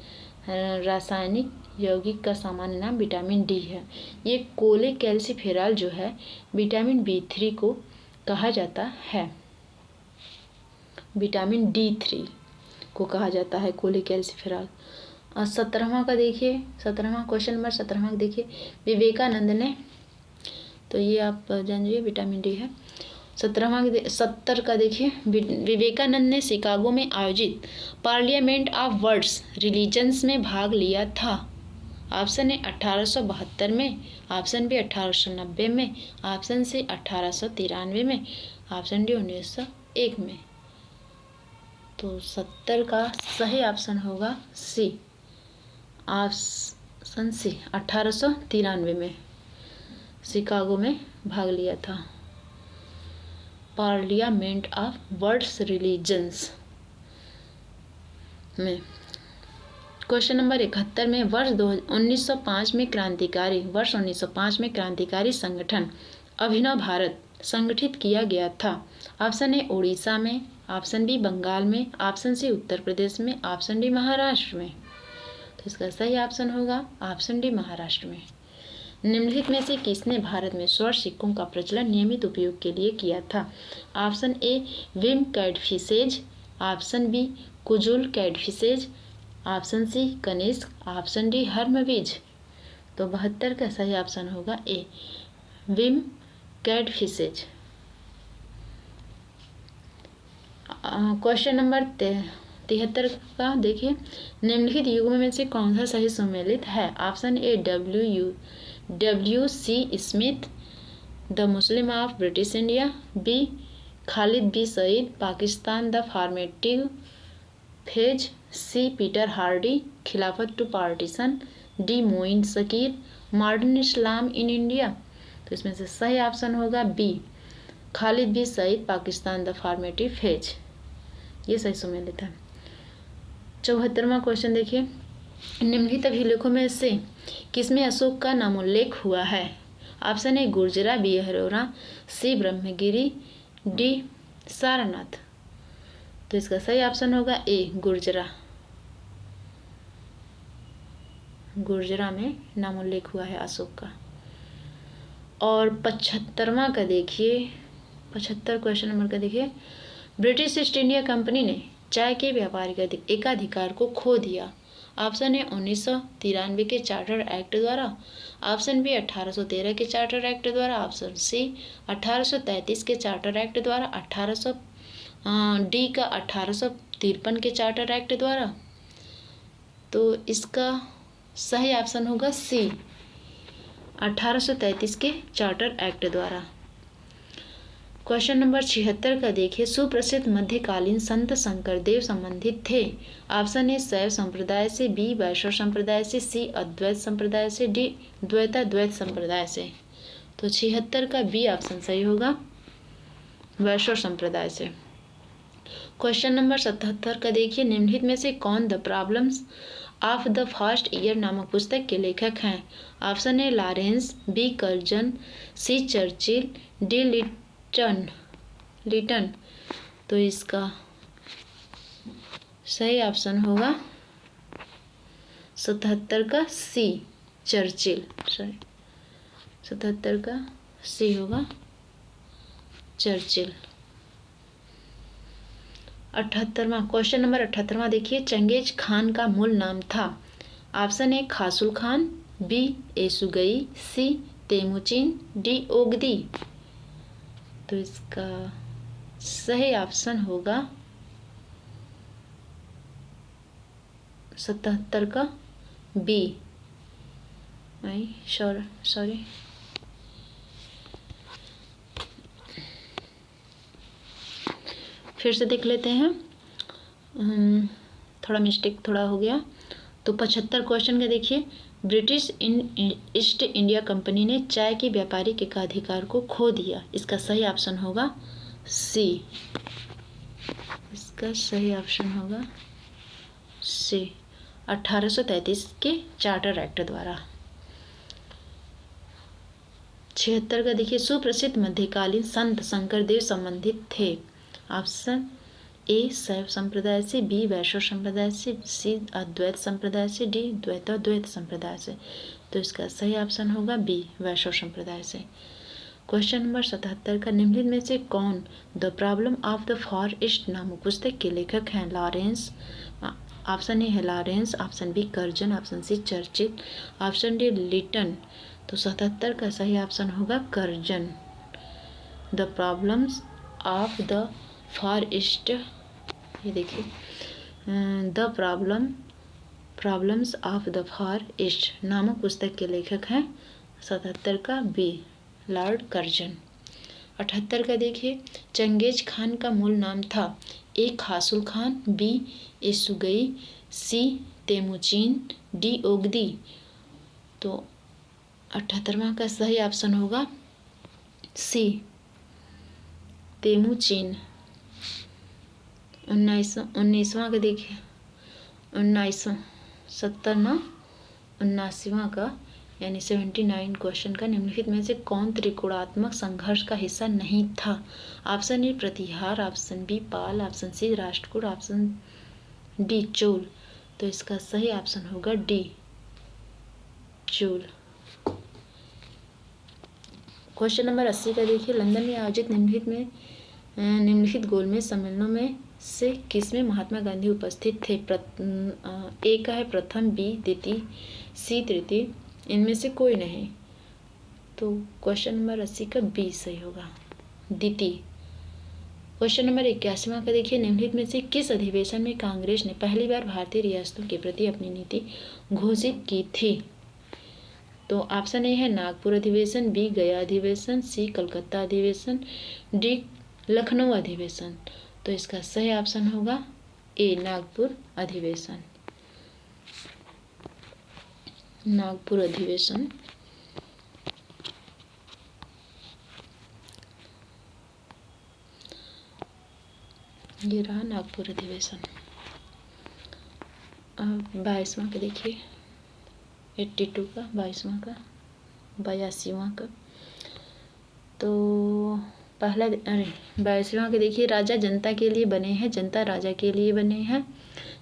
रासायनिक यौगिक का सामान्य नाम विटामिन डी है। ये कोलेकैल्सिफेरॉल जो है विटामिन B3 को कहा जाता है, विटामिन D3 को कहा जाता है कोलेकैल्सिफेरॉल। और 17वां का देखिए, 17वां क्वेश्चन नंबर 17वां का देखिए, विवेकानंद ने, तो ये आप जान लीजिए विटामिन डी है। 70 का देखिए, विवेकानंद ने शिकागो में आयोजित पार्लियामेंट ऑफ वर्ल्ड्स रिलीजन्स में भाग लिया था। ऑप्शन ए 1872 में, ऑप्शन बी 1890 में, ऑप्शन सी 1893 में, ऑप्शन डी 1901 में। तो 70 का सही ऑप्शन होगा सी, ऑप्शन सी 1893 में शिकागो में भाग लिया था पार्लियामेंट ऑफ वर्ल्ड्स रिलीजन्स में। क्वेश्चन नंबर 71 में, वर्ष 1905 में क्रांतिकारी संगठन अभिनव भारत संगठित किया गया था। ऑप्शन ए, उड़ीसा में, ऑप्शन बी, बंगाल में, ऑप्शन सी, उत्तर प्रदेश में, ऑप्शन डी, महाराष्ट्र में। तो इसका सही ऑप्शन होगा ऑप्शन डी, महाराष्ट्र में। निम्नलिखित में से किसने भारत में स्वर्ण सिक्कों का प्रचलन नियमित उपयोग के लिए किया था? Option A, Vima Kadphises, option B, Kujula Kadphises, option C, Kanishka, option D, Hermaeus. तो 72 का सही ऑप्शन होगा A, Vima Kadphises. Question number 73 का देखिए, निम्नलिखित युग्म में से कौन सा सही सम्मिलित है? Option A W.C. Smith, the Muslim of British India. B Khalid B Sayeed, Pakistan the formative phase. C Peter Hardy, Khilafat to partition. D Moin Shakir, modern Islam in India. तो इसमें से सही ऑप्शन होगा B Khalid B Sayeed, Pakistan the formative phase. ये सही सम्मिलित है। 74वां क्वेश्चन देखिए, निम्नलिखित अभिलेखों में से किसमें अशोक का नामोल्लेख हुआ है? Option A Gurjara, B Arora, C Brahmagiri, D Sarnath. तो इसका सही ऑप्शन होगा ए गुर्जरा। गुर्जरा में नामोल्लेख हुआ है अशोक का। और 75वां का देखिए, 75 क्वेश्चन नंबर का देखिए, ब्रिटिश ईस्ट इंडिया कंपनी ने चाय के व्यापारिक एकाधिकार को खो दिया। ऑप्शन ए 1993 के चार्टर एक्ट द्वारा। ऑप्शन बी 1813 के चार्टर एक्ट द्वारा। ऑप्शन सी 1833 के चार्टर एक्ट द्वारा। डी का 1853 के चार्टर एक्ट द्वारा। तो इसका सही ऑप्शन होगा सी 1833 के चार्टर एक्ट द्वारा। क्वेश्चन नंबर 76 का देखिए, सुप्रसिद्ध मध्यकालीन संत शंकरदेव संबंधित थे। ऑप्शन ए शैव संप्रदाय से, बी वैष्णव संप्रदाय से, सी अद्वैत संप्रदाय से, डी द्वैताद्वैत संप्रदाय से। तो 76 का बी ऑप्शन सही होगा, वैष्णव संप्रदाय से। क्वेश्चन नंबर 77 का देखिए, निम्नलिखित में से कौन the problems of the first year नामक पुस्तक के लेखक हैं? Option A Lawrence, B Curzon, C Churchill, D Lytton. तो इसका सही ऑप्शन होगा 77 का सी चर्चिल। सॉरी 77 का सी होगा चर्चिल। 78वां क्वेश्चन नंबर 78वां देखिए, चंगेज खान का मूल नाम था। Option A Khasul Khan, B Yesugei, C Temujin, D Ogedei. तो इसका सही ऑप्शन होगा 77 का बी। सॉरी फिर से देख लेते हैं, थोड़ा मिस्टेक थोड़ा हो गया। तो 75 क्वेश्चन का देखिए, ब्रिटिश ईस्ट इंडिया कंपनी ने चाय के व्यापारिक एकाधिकार को खो दिया। इसका सही ऑप्शन होगा सी। इसका सही ऑप्शन होगा सी 1833 के चार्टर एक्ट द्वारा। 76 का देखिए, सुप्रसिद्ध मध्यकालीन संत शंकरदेव संबंधित थे। ऑप्शन ए शैव संप्रदाय से, बी वैष्णव संप्रदाय से, सी अद्वैत संप्रदाय से, डी द्वैताद्वैत संप्रदाय से। तो इसका सही ऑप्शन होगा बी वैष्णव संप्रदाय से। क्वेश्चन नंबर 77 का, निम्नलिखित में से कौन the problem of the far east नामक पुस्तक के लेखक हैं? लॉरेंस। ऑप्शन ए है Lawrence, option B Curzon, option C Churchill, option D Lytton. तो 77 का सही ऑप्शन होगा Curzon. The problems of the far east, ये देखिए, the problems of the far east नामक पुस्तक के लेखक हैं 77 का बी लॉर्ड कर्जन। 78 का देखिए, चंगेज खान का मूल नाम था। ए Khasul Khan, B Yesugei, C Temujin, D Ogedei. तो 78वां का सही ऑप्शन होगा सी तेमुचिन। 19वां का देखिए, 79वां का यानी 79 क्वेश्चन का, निम्नलिखित में से कौन त्रिकोणात्मक संघर्ष का हिस्सा नहीं था? Option A Pratihara, option B Pala, option C Rashtrakuta, option D Chola. तो इसका सही ऑप्शन होगा डी चोल। क्वेश्चन नंबर 80 का देखिए, लंदन में आयोजित निम्नलिखित गोलमेज सम्मेलनों में से किसमें महात्मा गांधी उपस्थित थे? ए का है प्रथम, बी द्वितीय, सी तृतीय, इनमें से कोई नहीं। तो क्वेश्चन नंबर 80 का बी सही होगा, द्वितीय। क्वेश्चन नंबर 81वां का देखिए, निम्नलिखित में से किस अधिवेशन में कांग्रेस ने पहली बार भारतीय रियासतों के प्रति अपनी नीति घोषित की थी? तो ऑप्शन ए है नागपुर अधिवेशन, बी गया अधिवेशन, सी कलकत्ता अधिवेशन, डी लखनऊ अधिवेशन। तो इसका सही ऑप्शन होगा ए नागपुर अधिवेशन। नागपुर अधिवेशन, ये रहा नागपुर अधिवेशन। अब 22वां का देखिए, 82 का, 22वां का, 82वां का। तो पहला 22वां का देखिए, राजा जनता के लिए बने हैं, जनता राजा के लिए बने हैं,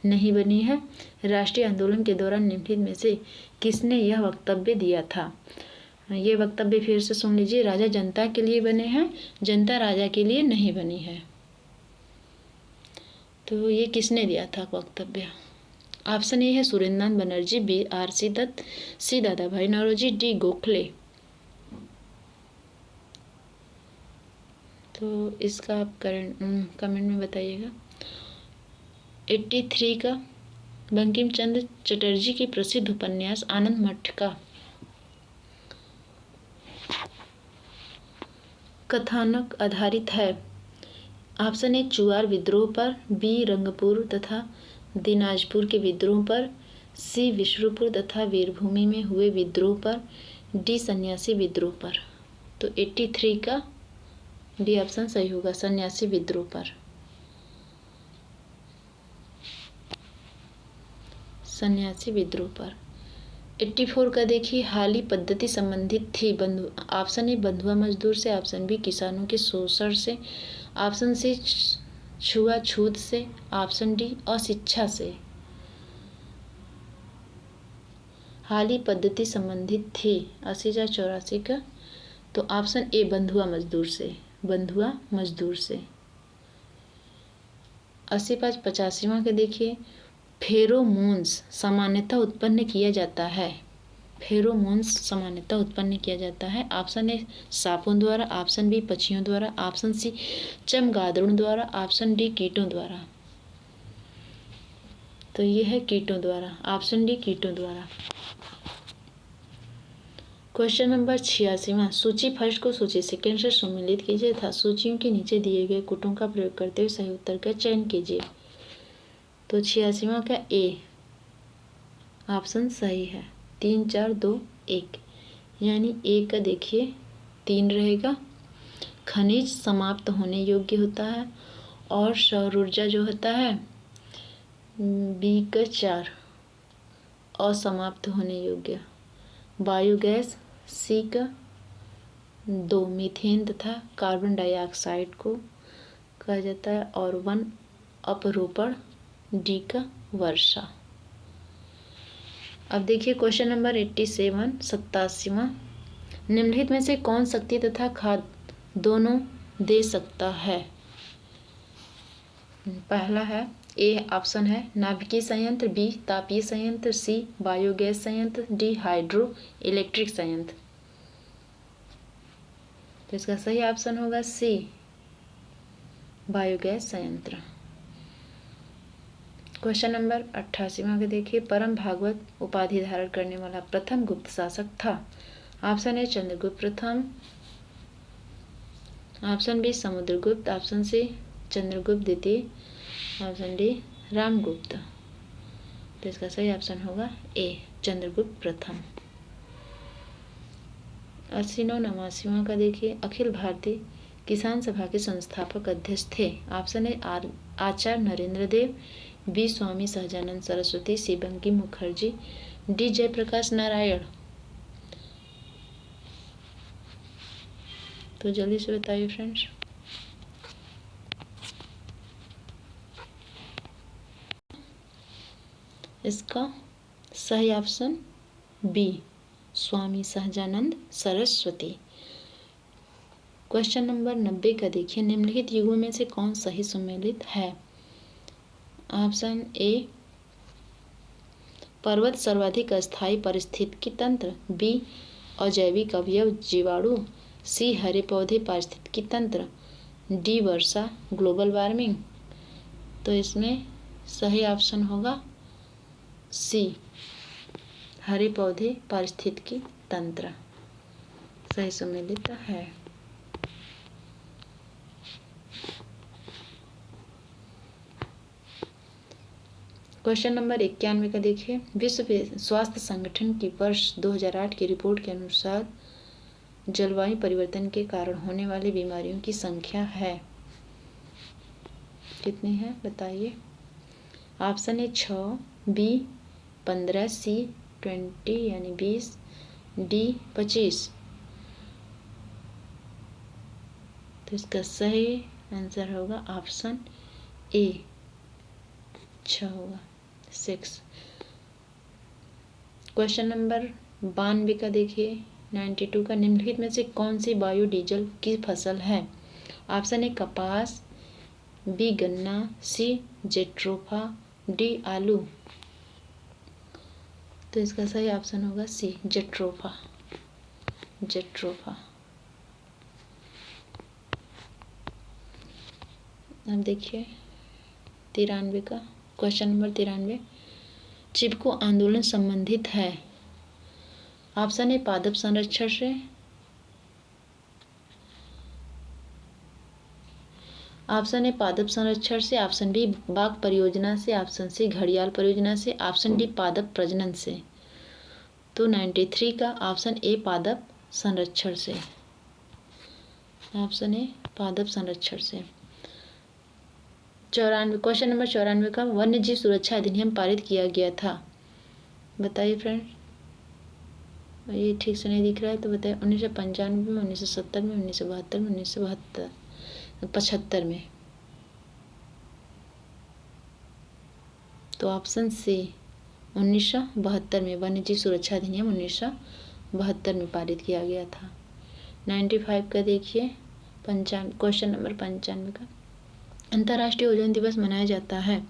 नहीं बनी है। राष्ट्रीय आंदोलन के दौरान निम्नलिखित में से किसने यह वक्तव्य दिया था? ये वक्तव्य फिर से सुन लीजिए, राजा जनता के लिए बने हैं, जनता राजा के लिए नहीं बनी है। तो ये किसने दिया था वक्तव्य? ऑप्शन ए है सुरेंद्रनाथ बनर्जी, बी आर.सी. दत्त, सी दादा भाई नौरोजी, डी गोखले। तो इसका आप कमेंट में बताइएगा। 83 का, बंकिम चंद्र चटर्जी की प्रसिद्ध उपन्यास आनंद मठ का कथानक आधारित है। ऑप्शन ए चुआर विद्रोह पर, बी रंगपुर तथा दिनाजपुर के विद्रोह पर, सी विष्णुपुर तथा वीरभूमि में हुए विद्रोह पर, डी सन्यासी विद्रोह पर। तो 83 का डी ऑप्शन सही होगा, सन्यासी विद्रोह पर। सन्यासी विद्रोह पर। 84 का देखिए, हाली पद्धति संबंधित थी। ऑप्शन ए बंधुआ मजदूर से, ऑप्शन बी किसानों के शोषण से, ऑप्शन सी छुआछूत से, ऑप्शन डी अशिक्षा से। हाली पद्धति संबंधित थी 8084 का। तो ऑप्शन ए बंधुआ मजदूर से, बंधुआ मजदूर से। 85 का देखिए, फेरोमोन्स सामान्यतः उत्पन्न किया जाता है। फेरोमोन्स सामान्यतः उत्पन्न किया जाता है। ऑप्शन ए सांपों द्वारा, ऑप्शन बी पक्षियों द्वारा, ऑप्शन सी चमगादड़ों द्वारा, ऑप्शन डी कीटों द्वारा। तो ये है कीटों द्वारा, ऑप्शन डी कीटों द्वारा। क्वेश्चन नंबर 86वां, सूची फर्स्ट को सूची सेकेंड से सम्मिलित कीजिए तथा सूचियों के नीचे दिए गए कूटों का प्रयोग करते हुए सही उत्तर का चयन कीजिए। तो 86वां का ए ऑप्शन सही है, 3 4 2 1, यानी ए का देखिए 3 रहेगा। खनिज समाप्त होने योग्य होता है और सौर ऊर्जा जो होता है बी का 4, असमाप्त होने योग्य। बायोगैस सी का 2, मीथेन तथा कार्बन डाइऑक्साइड को कहा जाता है, और वन अपरोपण डी का वर्षा। अब देखिए क्वेश्चन नंबर 87, 87वां, निम्नलिखित में से कौन शक्ति तथा खाद्य दोनों दे सकता है? पहला है ए ऑप्शन है नाभिकीय संयंत्र, बी तापीय संयंत्र, सी बायोगैस संयंत्र, डी हाइड्रो इलेक्ट्रिक संयंत्र। तो इसका सही ऑप्शन होगा सी बायोगैस संयंत्र। क्वेश्चन नंबर 88वां का देखिए, परम भागवत उपाधि धारण करने वाला प्रथम गुप्त शासक था। ऑप्शन ए चंद्रगुप्त प्रथम, option B Samudragupta, option C Chandragupta द्वितीय, ऑप्शन डी रामगुप्त। तो इसका सही ऑप्शन होगा ए चंद्रगुप्त प्रथम। 89वां का देखिए, अखिल भारतीय किसान सभा के संस्थापक अध्यक्ष थे। Option A Acharya Narendra Dev, B Swami Sahajanand Saraswati, C Bankim Mukherjee, D Jayaprakash Narayan. तो जल्दी से बताइए फ्रेंड्स। इसका सही option B Swami Sahajanand Saraswati. Question number 90 का देखिए, निम्नलिखित युगों में से कौन सही सम्मिलित है? ऑप्शन ए पर्वत सर्वाधिक अस्थायी पारिस्थितिकी तंत्र, बी अजैविक अवयव जीवाणु, सी हरे पौधे पारिस्थितिकी तंत्र, डी वर्षा ग्लोबल वार्मिंग। तो इसमें सही ऑप्शन होगा सी हरे पौधे पारिस्थितिकी तंत्र सही सम्मिलित है। क्वेश्चन नंबर 91 का देखिए, विश्व स्वास्थ्य संगठन की वर्ष 2008 की रिपोर्ट के अनुसार जलवायु परिवर्तन के कारण होने वाली बीमारियों की संख्या है कितनी है बताइए। ऑप्शन ए 6, बी 15, सी 20 यानी 20, डी 25। तो इसका सही आंसर होगा ऑप्शन ए 6 होगा 6। क्वेश्चन नंबर 92 का देखिए 92 का, निम्नलिखित में से कौन सी बायोडीजल की फसल है। ऑप्शन ए कपास, बी गन्ना, सी जेट्रोफा, डी आलू। तो इसका सही ऑप्शन होगा सी जेट्रोफा। अब देखिए 93 का, क्वेश्चन नंबर 93, चिपको आंदोलन संबंधित है। ऑप्शन ए पादप संरक्षण से, ऑप्शन ए पादप संरक्षण से, ऑप्शन बी बाघ परियोजना से, ऑप्शन सी घड़ियाल परियोजना से, ऑप्शन डी पादप प्रजनन से। तो 93 का ऑप्शन ए पादप संरक्षण से, ऑप्शन ए पादप संरक्षण से। 94 क्वेश्चन नंबर 94 का, वन्य जीव सुरक्षा अधिनियम पारित किया गया था। बताइए फ्रेंड, ये ठीक से नहीं दिख रहा है तो बताइए। 1995 में, 1970 में, 1972 में, 1975 में। तो ऑप्शन सी 1972 में वन्य जीव सुरक्षा अधिनियम 1972 में पारित किया गया था। 95 का देखिए 95 क्वेश्चन नंबर 95 का, अंतर्राष्ट्रीय ओजोन दिवस मनाया जाता है।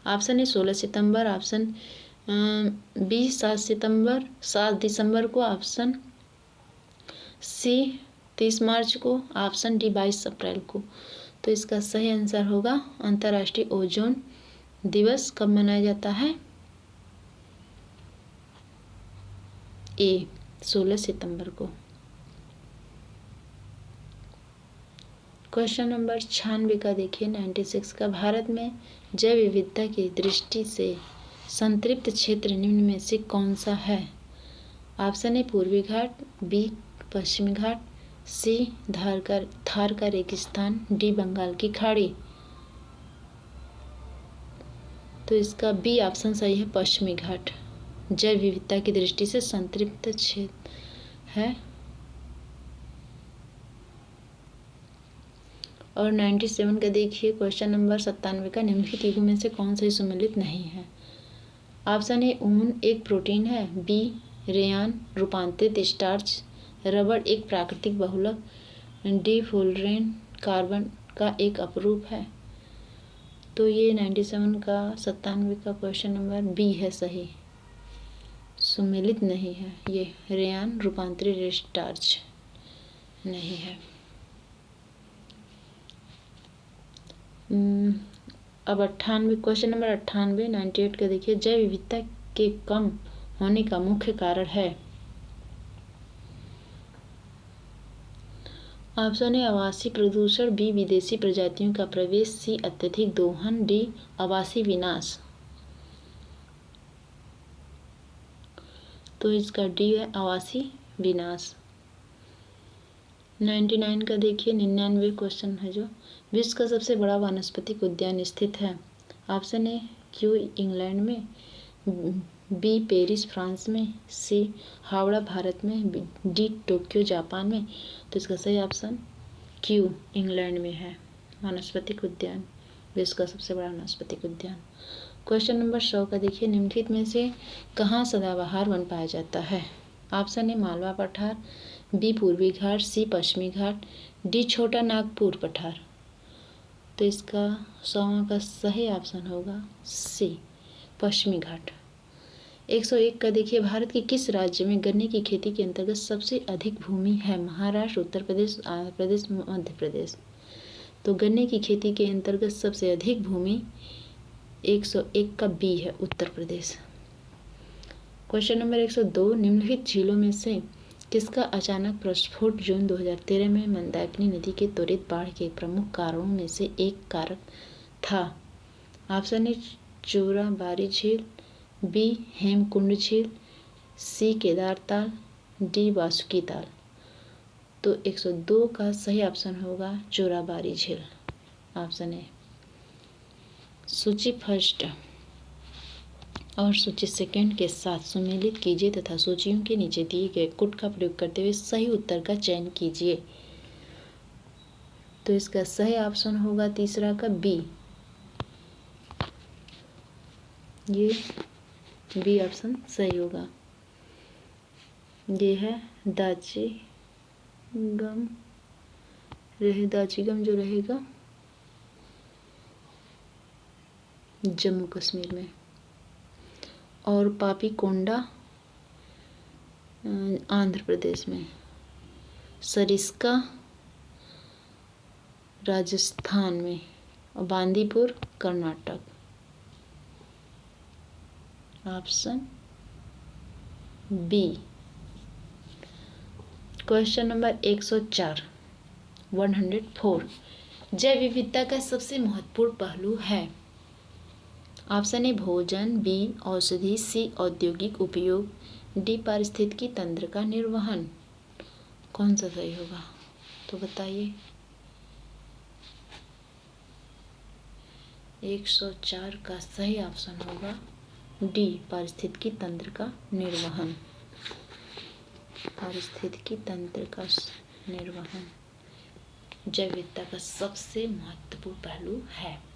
ऑप्शन ए 16 सितंबर, ऑप्शन बी 7 दिसंबर को, ऑप्शन सी 30 मार्च को, ऑप्शन डी 22 अप्रैल को। तो इसका सही आंसर होगा अंतर्राष्ट्रीय ओजोन दिवस कब मनाया जाता है, ए 16 सितंबर को। क्वेश्चन नंबर 96 का देखिए 96 का, भारत में जैव विविधता की दृष्टि से संतृप्त क्षेत्र निम्न में से कौन सा है। ऑप्शन ए पूर्वी घाट, बी पश्चिमी घाट, सी थार का रेगिस्तान, डी बंगाल की खाड़ी। तो इसका बी ऑप्शन सही है, पश्चिमी घाट जैव विविधता की दृष्टि से संतृप्त क्षेत्र है। और 97 का देखिए क्वेश्चन नंबर 97 का, निम्नलिखित युग्म में से कौन सा सम्मिलित नहीं है। ऑप्शन ए ऊन एक प्रोटीन है, बी रेयान रूपांतरित स्टार्च, रबड़ एक प्राकृतिक बहुलक, डी फुलरेन कार्बन का एक अपरूप है। तो ये 97 का 97 का क्वेश्चन नंबर बी है सही, सम्मिलित नहीं है, ये रेयान रूपांतरित स्टार्च नहीं है। अब 98 क्वेश्चन नंबर 98 98 का देखिए, जैव विविधता के कम होने का मुख्य कारण है। ऑप्शन ए आवासीय प्रदूषण, बी विदेशी प्रजातियों का प्रवेश, सी अत्यधिक दोहन, डी आवासीय विनाश। तो इसका डी है आवासीय विनाश। 99 का देखिए 99 क्वेश्चन है जो, विश्व का सबसे बड़ा वानस्पतिक उद्यान स्थित है। ऑप्शन ए क्यू इंग्लैंड में, बी पेरिस फ्रांस में, सी हावड़ा भारत में, डी टोक्यो जापान में। तो इसका सही ऑप्शन क्यू इंग्लैंड में है, वानस्पतिक उद्यान विश्व का सबसे बड़ा वानस्पतिक उद्यान। क्वेश्चन नंबर 100 का देखिए, निम्नलिखित में से कहाँ सदाबहार वन पाया जाता है। ऑप्शन ए मालवा पठार, बी पूर्वी घाट, सी पश्चिमी घाट, डी छोटा नागपुर पठार। तो इसका 100वां का सही ऑप्शन होगा सी पश्चिमी घाट। 101 का देखिए, भारत के किस राज्य में गन्ने की खेती के अंतर्गत सबसे अधिक भूमि है? महाराष्ट्र, उत्तर प्रदेश, आंध्र प्रदेश, मध्य प्रदेश। तो गन्ने की खेती के अंतर्गत सबसे अधिक भूमि 101 का बी है, उत्तर प्रदेश। क्वेश्चन नंबर 102, निम्नलिखित झीलों में से किसका अचानक प्रस्फोट जून 2013 में मंदाकिनी नदी के त्वरित बाढ़ के प्रमुख कारणों में से एक कारक था? ऑप्शन ए चोराबारी झील, बी हेमकुंड झील, सी केदार ताल, डी वासुकी ताल। तो 102 का सही ऑप्शन होगा चोराबारी झील, ऑप्शन ए। सूची फर्स्ट और सूची सेकंड के साथ सुमेलित कीजिए तथा सूचियों के नीचे दिए गए कोड का प्रयोग करते हुए सही उत्तर का चयन कीजिए। तो इसका सही ऑप्शन होगा तीसरा का बी, ये बी ऑप्शन सही होगा। ये है दाचिगम जो रहेगा जम्मू कश्मीर में, और पापीकोंडा आंध्र प्रदेश में, सरिस्का राजस्थान में और Bandipur Karnataka. Option B. Question number 104 जैव विविधता का सबसे महत्वपूर्ण पहलू है? ऑप्शन ए भोजन, बी औषधि, सी औद्योगिक उपयोग, डी पारिस्थितिकी तंत्र का निर्वहन। कौन सा सही होगा तो बताइए। 104 का सही ऑप्शन होगा डी पारिस्थितिकी तंत्र का निर्वहन। पारिस्थितिकी तंत्र का निर्वहन जैव विविधता का सबसे महत्वपूर्ण पहलू है।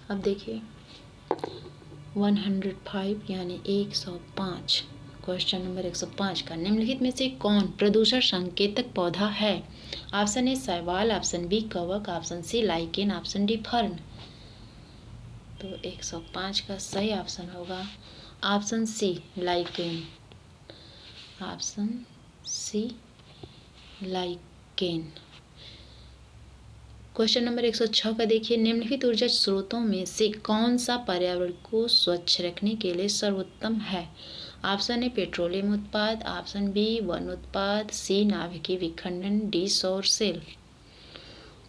अब देखिए 105 यानी 105, क्वेश्चन नंबर 105 का, निम्नलिखित में से कौन प्रदूषण संकेतक पौधा है? ऑप्शन ए शैवाल, ऑप्शन बी कवक, option C lichen, option D fern. तो 105 का सही ऑप्शन होगा option C lichen, option C lichen. Question number 106 का देखिए, निम्नलिखित ऊर्जा स्रोतों में से कौन सा पर्यावरण को स्वच्छ रखने के लिए सर्वोत्तम है? ऑप्शन ए पेट्रोलियम उत्पाद, ऑप्शन बी वन उत्पाद, सी नाभिकीय विखंडन, डी सौर सेल।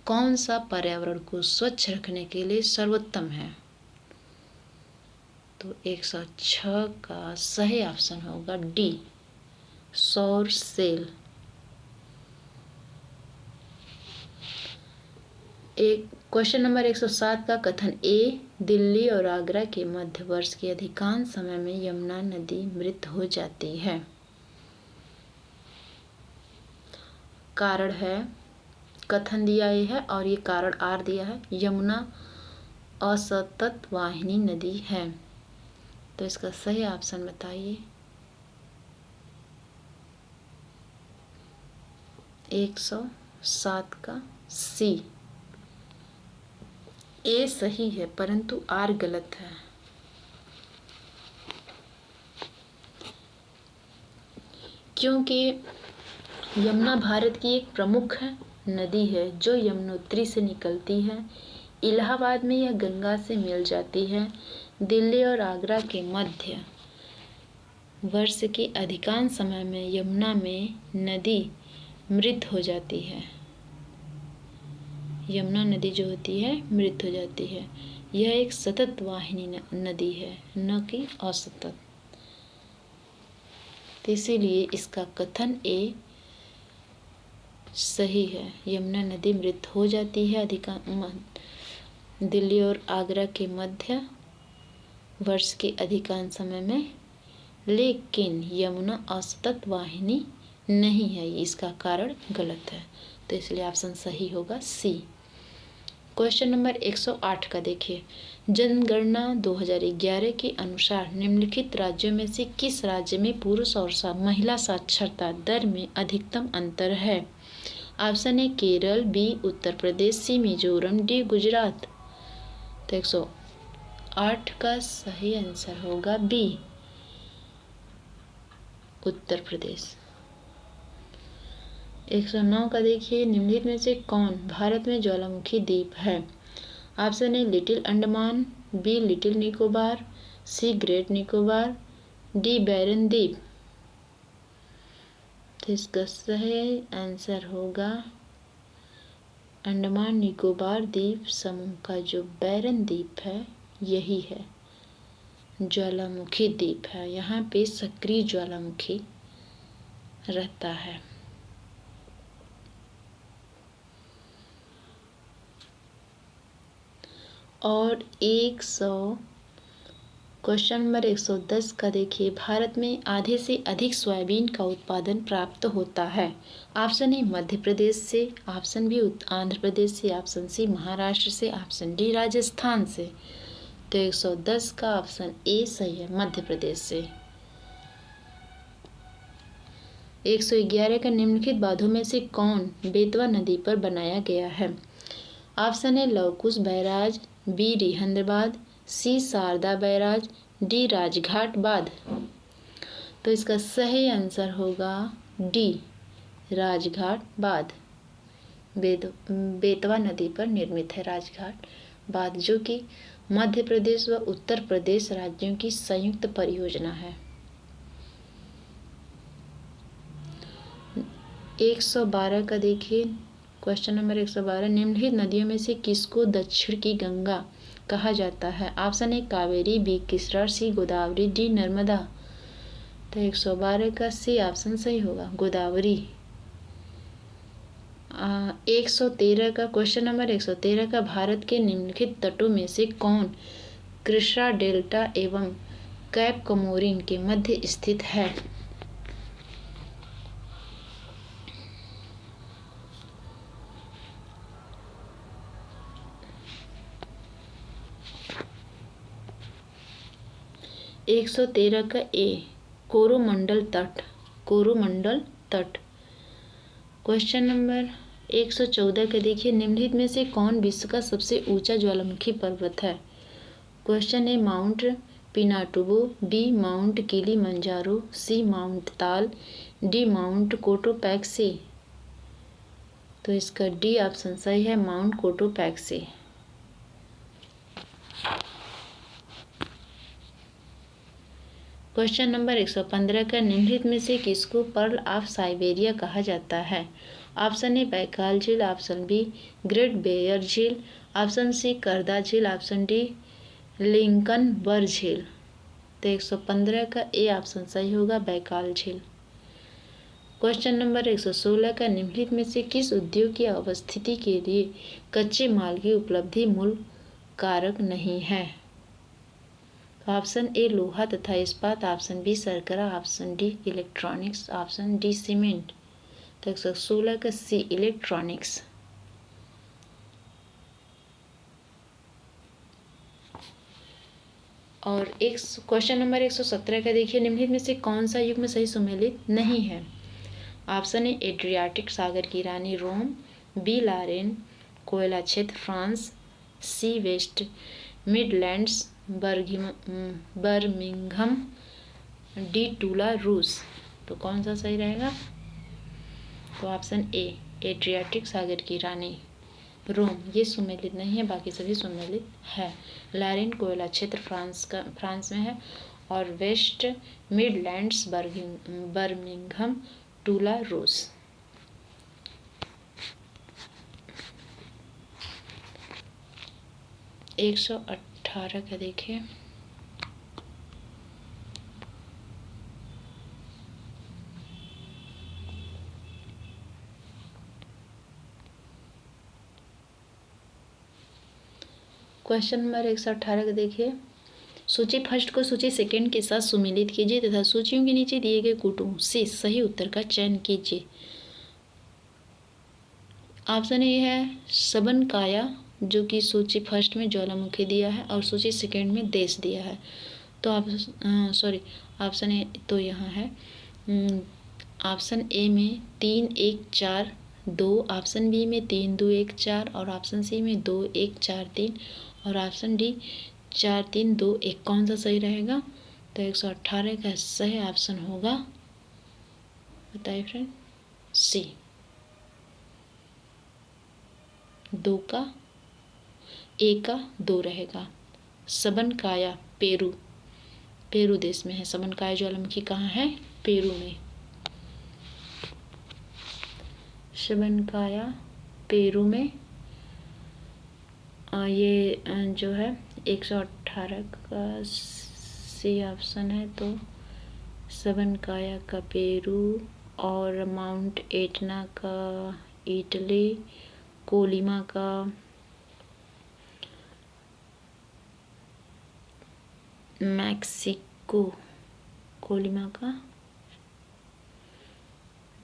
कौन सा पर्यावरण को स्वच्छ रखने के लिए सर्वोत्तम है? तो 106 का सही ऑप्शन होगा डी सौर सेल। एक क्वेश्चन नंबर 107 का कथन ए, दिल्ली और आगरा के मध्य वर्ष के अधिकांश समय में यमुना नदी मृत हो जाती है। कारण है, कथन दिया ए है और ये कारण आर दिया है, यमुना असतत वाहिनी नदी है। तो इसका सही ऑप्शन बताइए। 107 का सी, ए सही है परंतु आर गलत है। क्योंकि यमुना भारत की एक प्रमुख नदी है जो यमुनोत्री से निकलती है। इलाहाबाद में यह गंगा से मिल जाती है। दिल्ली और आगरा के मध्य वर्ष के अधिकांश समय में यमुना में नदी मृत हो जाती है। यमुना नदी जो होती है मृत हो जाती है। यह एक सतत वाहिनी नदी है, न कि असतत। तो इसीलिए इसका कथन ए सही है। यमुना नदी मृत हो जाती है दिल्ली और आगरा के मध्य वर्ष के अधिकांश समय में, लेकिन यमुना असतत वाहिनी नहीं है, इसका कारण गलत है। तो इसलिए ऑप्शन सही होगा सी। क्वेश्चन नंबर 108 का देखिए, जनगणना 2011 के अनुसार निम्नलिखित राज्यों में से किस राज्य में पुरुष और महिला साक्षरता दर में अधिकतम अंतर है? Option A Kerala, B Uttar Pradesh, C Mizoram, D Gujarat. तो 8 का सही आंसर होगा बी, उत्तर प्रदेश। 109 का देखिए, निम्नलिखित में से कौन भारत में ज्वालामुखी द्वीप है? Option A little Andaman, B little Nicobar, C great Nicobar, D Barren द्वीप। तो इसका सही आंसर होगा अंडमान निकोबार द्वीप समूह का जो बैरन द्वीप है यही है, ज्वालामुखी द्वीप है। यहाँ पे सक्रिय ज्वालामुखी रहता है। और 100 क्वेश्चन नंबर 110 का देखिए, भारत में आधे से अधिक सोयाबीन का उत्पादन प्राप्त होता है? ऑप्शन ए मध्य प्रदेश से, ऑप्शन बी आंध्र प्रदेश से, ऑप्शन सी महाराष्ट्र से, ऑप्शन डी राजस्थान से। तो 110 का ऑप्शन ए सही है, मध्य प्रदेश से। 111 का निम्नलिखित बांधों में से कौन बेतवा नदी पर बनाया गया है? Option A Lavkush barrage, B Rihand बांध, C Sharda barrage, D Rajghat बांध। तो इसका सही आंसर होगा डी, राजघाट बांध। बेतवा नदी पर निर्मित है राजघाट बांध, जो कि मध्य प्रदेश व उत्तर प्रदेश राज्यों की संयुक्त परियोजना है। 112 का देखिए, क्वेश्चन नंबर 112, निम्नलिखित नदियों में से किसको दक्षिण की गंगा कहा जाता है? Option A Kaveri, B Krishna, C Godavari, D Narmada. तो 112 का सी ऑप्शन सही होगा, गोदावरी। 113 का क्वेश्चन नंबर 113 का, भारत के निम्नलिखित तटों में से कौन कृष्णा डेल्टा एवं कैप कमोरिन के मध्य स्थित है? एक 113 का ए, कोरोमंडल तट, कोरोमंडल तट। क्वेश्चन नंबर 114 का देखिए, निम्नलिखित में से कौन विश्व का सबसे ऊंचा ज्वालामुखी पर्वत है? Question A mount Pinatubo, B mount Kilimanjaro, C mount Taal, D mount Cotopaxi. तो इसका डी ऑप्शन सही है, माउंट कोटोपैक्सी। क्वेश्चन नंबर 115 का, निम्नलिखित में से किसको पर्ल ऑफ साइबेरिया कहा जाता है? ऑप्शन ए बैकाल झील, ऑप्शन बी ग्रेट बेयर झील, ऑप्शन सी करदा झील, ऑप्शन डी लिंकन बर झील। तो 115 का ए ऑप्शन सही होगा, बैकाल झील। क्वेश्चन नंबर 116 का, निम्नलिखित में से किस उद्योग की अवस्थिति के लिए कच्चे माल की उपलब्धि मूल कारक नहीं है? ऑप्शन ए लोहा तथा इस्पात, ऑप्शन बी शर्करा, option D electronics, option D cement. तो 116 का सी इलेक्ट्रॉनिक्स। और एक क्वेश्चन नंबर 117 का देखिए, निम्नलिखित में से कौन सा युग्म सही सुमेलित नहीं है? ऑप्शन ए एड्रियाटिक सागर की रानी रोम, बी लारेन कोयला क्षेत्र फ्रांस, सी वेस्ट मिडलैंड्स बर्मिंघम, डी टूला रूस। तो कौन सा सही रहेगा? तो ऑप्शन ए एड्रियाटिक सागर की रानी रोम, ये सुमेलित नहीं है, बाकी सभी सुमेलित है। लारेन कोयला क्षेत्र फ्रांस में है, और वेस्ट मिडलैंड्स बर्मिंघम टूला रूस। एक 118 का देखिए, क्वेश्चन नंबर 118 का देखिए, सूची फर्स्ट को सूची सेकंड के साथ सुमेलित कीजिए तथा सूचियों के नीचे दिए गए कोटों से सही उत्तर का चयन कीजिए। ऑप्शन ए है सबनकाया, जो कि सूची फर्स्ट में ज्वालामुखी दिया है और सूची सेकंड में देश दिया है। तो आप ऑप्शन ए तो यहाँ है ऑप्शन ए में 3 1 4 2, ऑप्शन बी में 3 2 1 4 और ऑप्शन सी में 2 1 4 3 और ऑप्शन डी 4 3 2 1 कौन सा सही रहेगा? तो 118 का सही ऑप्शन होगा, बताइए फ्रेंड, सी। 2 का 1 का 2 रहेगा। सबनकाया पेरू, पेरू देश में है। सबनकाया ज्वालामुखी कहाँ है? पेरू में। सबनकाया पेरू में। ये जो है 118 का सी ऑप्शन है, तो सबनकाया का पेरू और माउंट एटना का इटली, कोलिमा का मैक्सिको, कोलिमा का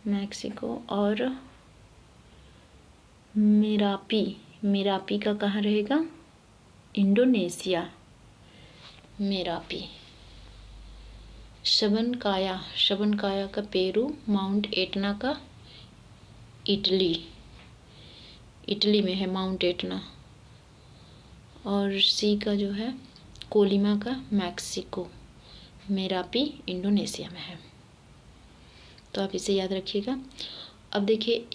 मैक्सिको, और मेरापी का कहाँ रहेगा? Indonesia, Merapi. शबनकाया का पेरू, माउंट एटना का इटली में है माउंट एटना, और सी का जो है कोलिमा का मैक्सिको, मेरापी इंडोनेशिया में है। तो आप इसे याद रखिएगा। अब देखिए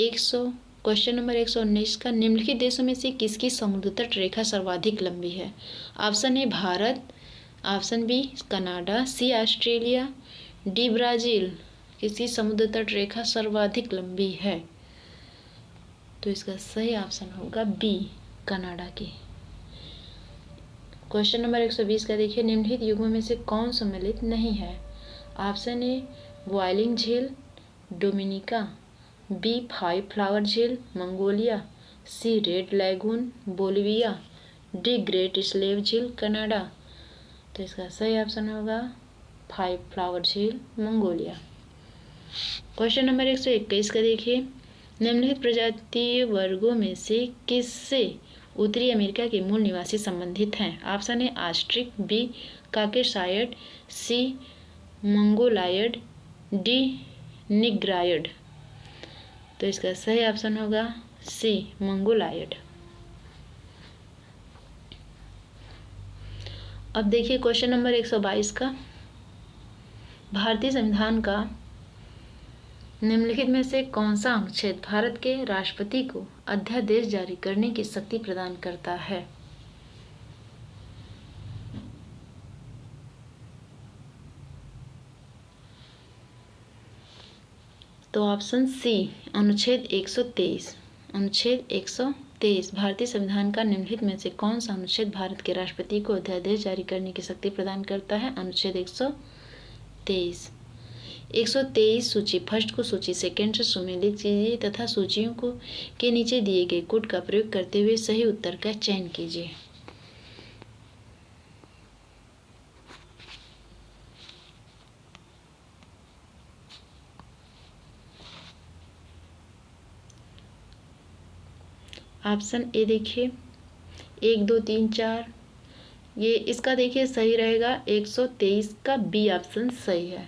क्वेश्चन नंबर 119 का, निम्नलिखित देशों में से किसकी समुद्र तट रेखा सर्वाधिक लंबी है? Option A Bharat, option B Canada, C Australia, D Brazil. किसकी समुद्र तट रेखा सर्वाधिक लंबी है? तो इसका सही ऑप्शन होगा बी, कनाडा की। क्वेश्चन नंबर 120 का देखिए, निम्नलिखित युग्मों में से कौन सम्मिलित नहीं है? ऑप्शन ए वॉयलिंग झील, डोमिनिका, बी 5 फ्लावर झील, Mongolia, C red lagoon, Bolivia, D great slave झील, कनाडा। तो इसका सही ऑप्शन होगा 5 फ्लावर झील, मंगोलिया। क्वेश्चन नंबर 121 का देखिए, निम्नलिखित प्रजातीय वर्गों में से किससे उत्तरी अमेरिका के मूल निवासी संबंधित हैं? Option A Austric, B Caucasoid, C Mongoloid, D Negroid. तो इसका सही ऑप्शन होगा सी, मंगोलायड। अब देखिए क्वेश्चन नंबर 122 का, भारतीय संविधान का निम्नलिखित में से कौन सा अनुच्छेद भारत के राष्ट्रपति को अध्यादेश जारी करने की शक्ति प्रदान करता है? तो ऑप्शन सी, अनुच्छेद 123। अनुच्छेद 123 भारतीय संविधान का निम्नलिखित में से कौन सा अनुच्छेद भारत के राष्ट्रपति को अध्यादेश जारी करने की शक्ति प्रदान करता है? अनुच्छेद 123। 123 सूची फर्स्ट को सूची सेकंड से सुमेलित कीजिए तथा सूचियों को के नीचे दिए गए कोड का प्रयोग करते हुए सही उत्तर का चयन कीजिए। ऑप्शन ए देखिए 1 2 3 4, ये इसका देखिए सही रहेगा 123 का बी ऑप्शन सही है।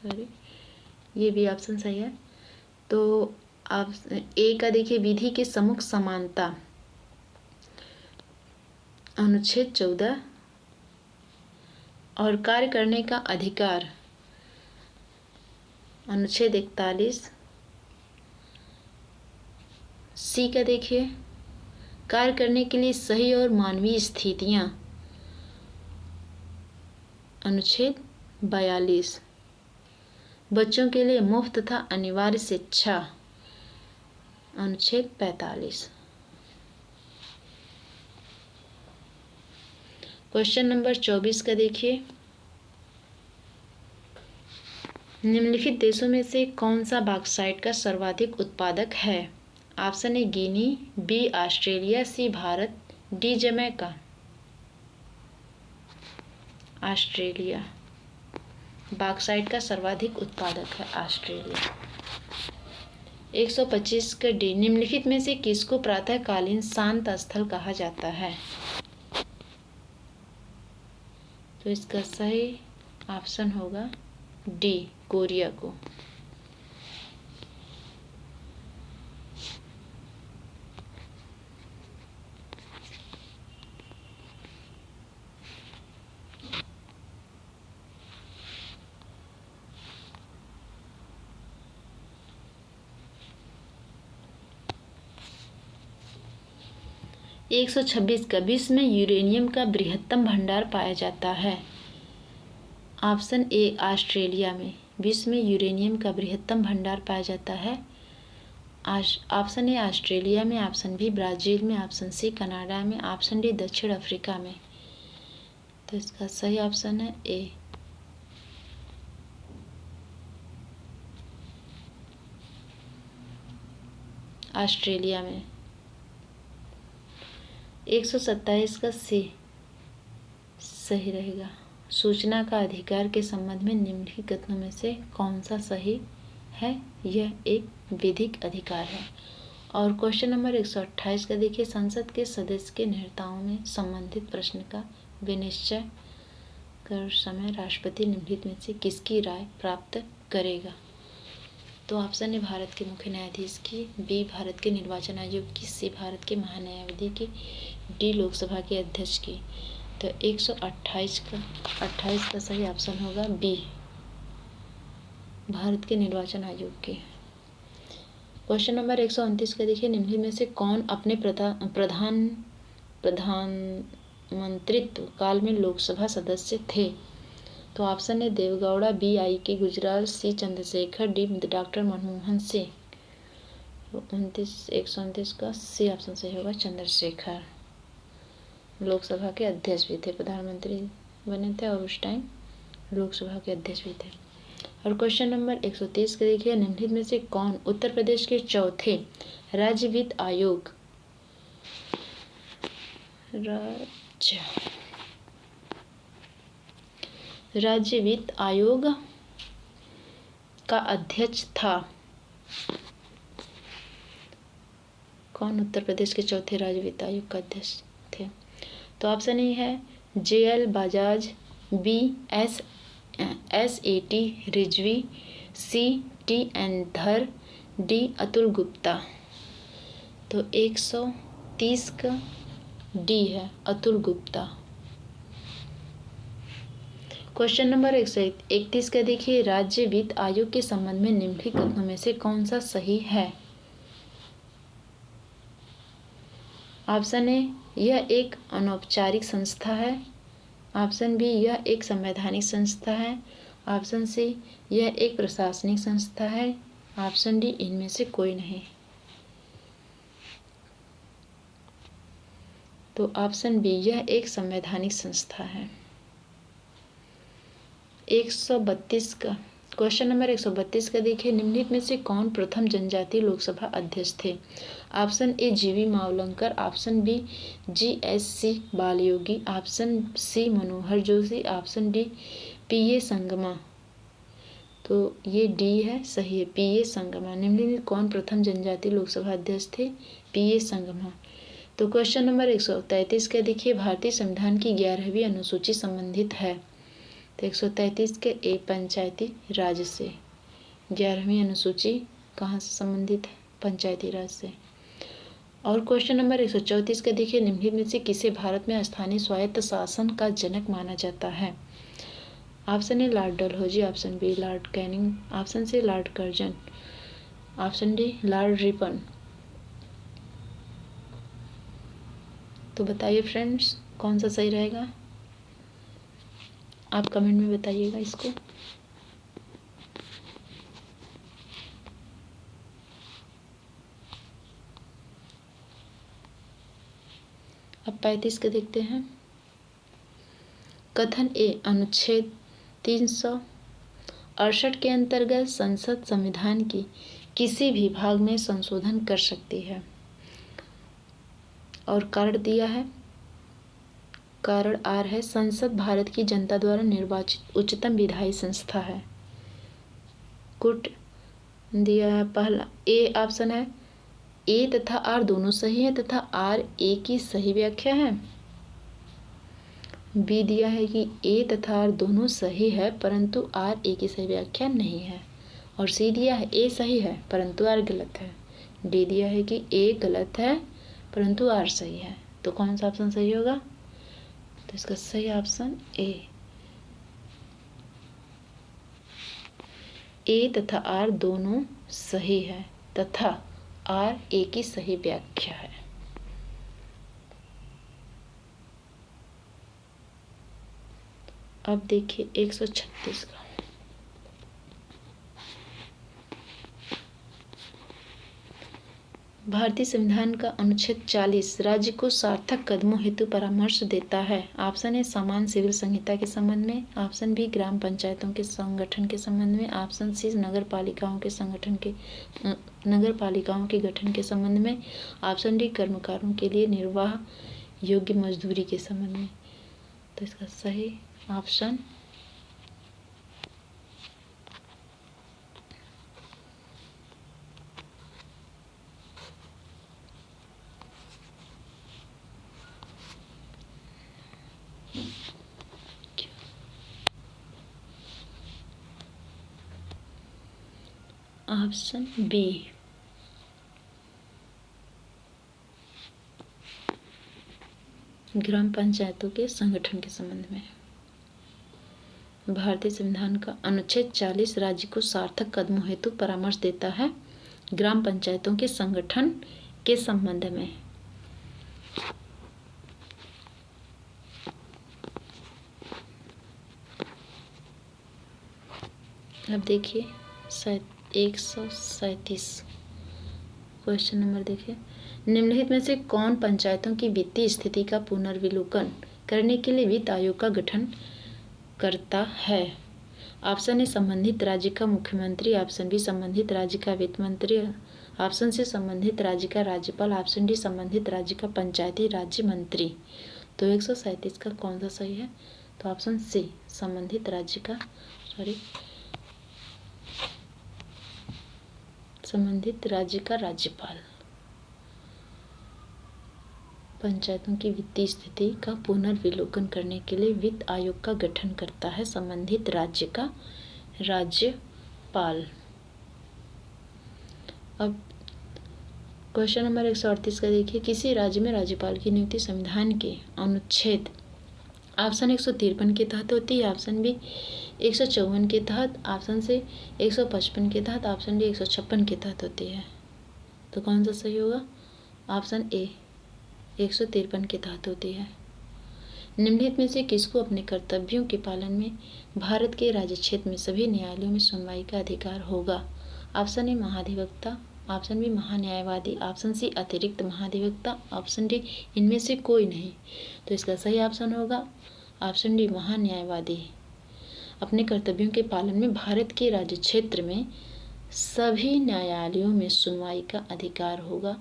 सॉरी, ये बी ऑप्शन सही है। तो आप ए का देखिए विधि के सम्मुख समानता, अनुच्छेद 14, और कार्य करने का अधिकार, अनुच्छेद 41। सी का देखिए कार्य करने के लिए सही और मानवीय स्थितियां, अनुच्छेद 42। बच्चों के लिए मुफ्त तथा अनिवार्य शिक्षा, अनुच्छेद 45। क्वेश्चन नंबर 24 का देखिए, निम्नलिखित देशों में से कौन सा बॉक्साइट का सर्वाधिक उत्पादक है? Option A Guinea, B Australia, C Bharat, D Jamaica. Australia, bauxite का सर्वाधिक उत्पादक है ऑस्ट्रेलिया। 125 का डी, निम्नलिखित में से किसको प्रातःकालीन शांत स्थल कहा जाता है? तो इसका सही ऑप्शन होगा डी, कोरिया को। 126 का विश्व में यूरेनियम का बृहत्तम भंडार पाया जाता है। ऑप्शन ए ऑस्ट्रेलिया में विश्व में यूरेनियम का बृहत्तम भंडार पाया जाता है। ऑप्शन ए ऑस्ट्रेलिया में, ऑप्शन बी ब्राज़ील में, ऑप्शन सी कनाडा में, ऑप्शन डी दक्षिण अफ्रीका में। तो इसका सही ऑप्शन है ए ऑस्ट्रेलिया में। 127 का सी सही रहेगा। सूचना का अधिकार के संबंध में निम्नलिखित कथनों में से कौन सा सही है? यह एक विधिक अधिकार है। और क्वेश्चन नंबर 128 का देखिए, संसद के सदस्य के नेताओं में संबंधित प्रश्न का विनिश्चय कर समय राष्ट्रपति निम्नलिखित में से किसकी राय प्राप्त करेगा? तो ऑप्शन ए भारत के मुख्य न्यायाधीश की, बी भारत के निर्वाचन आयोग की, सी भारत के महान्यायवादी की, डी लोकसभा के अध्यक्ष की। तो 128 का सही ऑप्शन होगा बी भारत के निर्वाचन आयोग की। क्वेश्चन नंबर 129 का देखिए, निम्नलिखित में से कौन अपने प्रधानमंत्रित्व काल में लोकसभा सदस्य थे? तो option A Deve Gowda, B I K Gujral, C Chandrashekhar, D doctor Manmohan Singh. 129 का सी ऑप्शन सही होगा चंद्रशेखर। लोकसभा के अध्यक्ष भी थे, प्रधानमंत्री बने थे और उस टाइम लोकसभा के अध्यक्ष भी थे। और क्वेश्चन नंबर 130 का देखिए, निम्नलिखित में से कौन उत्तर प्रदेश के चौथे राज्य वित्त आयोग राज्य वित्त आयोग का अध्यक्ष था? कौन उत्तर प्रदेश के चौथे राज्य वित्त आयोग का अध्यक्ष थे? तो ऑप्शन ए है JL Bajaj, B SAT Rizvi, C TN Dhar, D Atul Gupta. तो 130 का डी है अतुल गुप्ता। क्वेश्चन नंबर 131 का देखिए, राज्य वित्त आयोग के संबंध में निम्नलिखित कथनों में से कौन सा सही है? ऑप्शन ए यह एक अनौपचारिक संस्था है, ऑप्शन बी यह एक संवैधानिक संस्था है, ऑप्शन सी यह एक प्रशासनिक संस्था है, ऑप्शन डी इनमें से कोई नहीं। तो ऑप्शन बी यह एक संवैधानिक संस्था है। 132 का क्वेश्चन नंबर 132 का देखिए, निम्नलिखित में से कौन प्रथम जनजातीय लोकसभा अध्यक्ष थे? Option A GV Mavalankar, option B GSC Balayogi, option C Manohar Joshi, option D PA Sangma. तो ये डी है सही है, PA संगमा। निम्नलिखित में कौन प्रथम जनजातीय लोकसभा अध्यक्ष थे? PA संगमा। तो क्वेश्चन नंबर 133 का देखिए, भारतीय संविधान की 11वीं अनुसूची संबंधित है? तो 133 के ए पंचायती राज से। 11वीं अनुसूची कहाँ से संबंधित है? पंचायती राज से। और क्वेश्चन नंबर 134 का देखिए, निम्नलिखित में से किसे भारत में स्थानीय स्वायत्त शासन का जनक माना जाता है? Option A Lord Dalhousie, option B Lord Canning, option C Lord Curzon, option D Lord Ripon. तो बताइए फ्रेंड्स कौन सा सही रहेगा? आप कमेंट में बताइएगा इसको। अब 35 के देखते हैं। कथन ए अनुच्छेद 368 के अंतर्गत संसद संविधान की किसी भी भाग में संशोधन कर सकती है। और कारण दिया है, कारण आर है, संसद भारत की जनता द्वारा निर्वाचित उच्चतम विधायी संस्था है। कुट दिया है पहला ए ऑप्शन है, ए तथा आर दोनों सही है तथा आर ए की सही व्याख्या है। बी दिया है कि ए तथा आर दोनों सही है परंतु आर ए की सही व्याख्या नहीं है। और सी दिया है ए सही है परंतु आर गलत है। डी दिया है कि ए गलत है परंतु आर सही है। तो कौन सा ऑप्शन सही होगा? तो इसका सही ऑप्शन ए तथा आर दोनों सही है तथा आर ए की सही व्याख्या है। अब देखिए 136 का। भारतीय संविधान का अनुच्छेद 40 राज्य को सार्थक कदमों हेतु परामर्श देता है। ऑप्शन ए समान सिविल संहिता के संबंध में, ऑप्शन बी ग्राम पंचायतों के संगठन के संबंध में, ऑप्शन सी नगर पालिकाओं के गठन के संबंध में, ऑप्शन डी कर्मकारों के लिए निर्वाह योग्य मजदूरी के संबंध में। तो इसका सही ऑप्शन ऑप्शन बी। ग्राम पंचायतों के संगठन के संबंध में। भारतीय संविधान का अनुच्छेद 40 राज्य को सार्थक कदमों हेतु परामर्श देता है ग्राम पंचायतों के संगठन के संबंध में। अब देखिए 137 क्वेश्चन नंबर देखिए, निम्नलिखित में से कौन पंचायतों की वित्तीय स्थिति का पुनर्विलोकन करने के लिए वित्त आयोग का गठन करता है। ऑप्शन ए संबंधित राज्य का मुख्यमंत्री, ऑप्शन बी संबंधित राज्य का वित्त मंत्री, ऑप्शन सी संबंधित राज्य का राज्यपाल, ऑप्शन डी संबंधित राज्य का पंचायती राज्य मंत्री। तो 137 का कौन सा सही है? तो ऑप्शन सी संबंधित राज्य का राज्यपाल पंचायतों की वित्तीय स्थिति का पुनर्विलोकन करने के लिए वित्त आयोग का गठन करता है संबंधित राज्य का राज्यपाल। अब क्वेश्चन नंबर 138 का देखिए, किसी राज्य में राज्यपाल की नियुक्ति संविधान के अनुच्छेद ऑप्शन 153 के तहत होती है, ऑप्शन बी 154 के तहत, ऑप्शन सी 155 के तहत, ऑप्शन डी 156 के तहत होती है। तो कौन सा सही होगा? ऑप्शन ए 153 के तहत होती है। निम्नलिखित में से किसको अपने कर्तव्यों के पालन में भारत के राज्य क्षेत्र में सभी न्यायालयों में सुनवाई का अधिकार होगा? ऑप्शन ए महाधिवक्ता, ऑप्शन बी महान्यायवादी, ऑप्शन सी अतिरिक्त महाधिवक्ता, ऑप्शन डी इनमें से कोई नहीं। तो इसका सही ऑप्शन होगा ऑप्शन डी महान्यायवादी। अपने कर्तव्यों के पालन में भारत के राज्य क्षेत्र में सभी न्यायालयों में सुनवाई का अधिकार होगा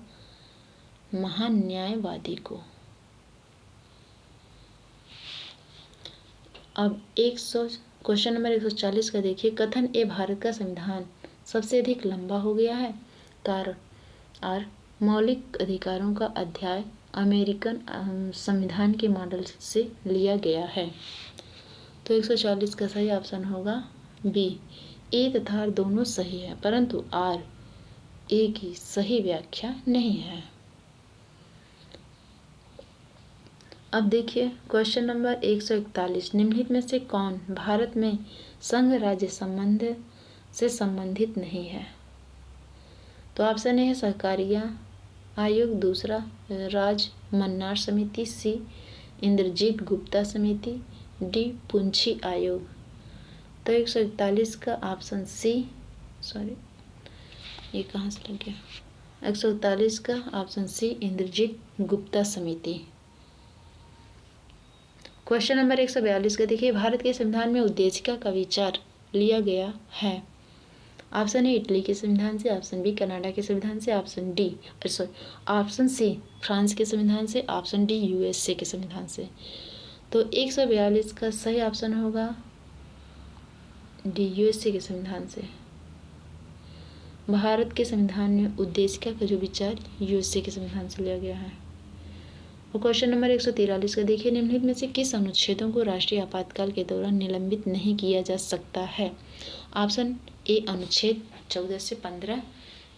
महान्यायवादी को। अब क्वेश्चन नंबर 140 का देखिए, कथन ए भारत का संविधान सबसे अधिक लंबा हो गया है, कारण और मौलिक अधिकारों का अध्याय अमेरिकन संविधान के मॉडल से लिया गया है। तो 140 का सही ऑप्शन होगा बी। ए तथा आर दोनों सही है, परंतु आर ए की सही व्याख्या नहीं है। अब देखिए क्वेश्चन नंबर 141, निम्नलिखित में से कौन भारत में संघ राज्य संबंध से संबंधित नहीं है? तो ऑप्शन ए है सहकारिता आयोग, दूसरा राज मन्नार समिति, सी इंद्रजीत गुप्ता समिति, डी पुंछी आयोग। तो 141 का ऑप्शन सी, ये कहाँ से लग गया? 141 का ऑप्शन सी इंद्रजीत गुप्ता समिति। क्वेश्चन नंबर 142 का देखिए, भारत के संविधान में उद्देशिका का विचार लिया गया है। ऑप्शन ए इटली के संविधान से, ऑप्शन बी कनाडा के संविधान से, ऑप्शन सी फ्रांस के संविधान से, ऑप्शन डी यूएसए के संविधान से। तो 142 का सही ऑप्शन होगा डी यूएसए के संविधान से। भारत के संविधान में उद्देशिका का जो विचार यूएसए के संविधान से लिया गया है। और क्वेश्चन नंबर 143 का देखिए, निम्नलिखित में से किस अनुच्छेदों को राष्ट्रीय आपातकाल के दौरान निलंबित नहीं किया जा सकता है? ऑप्शन ए अनुच्छेद 14 से 15,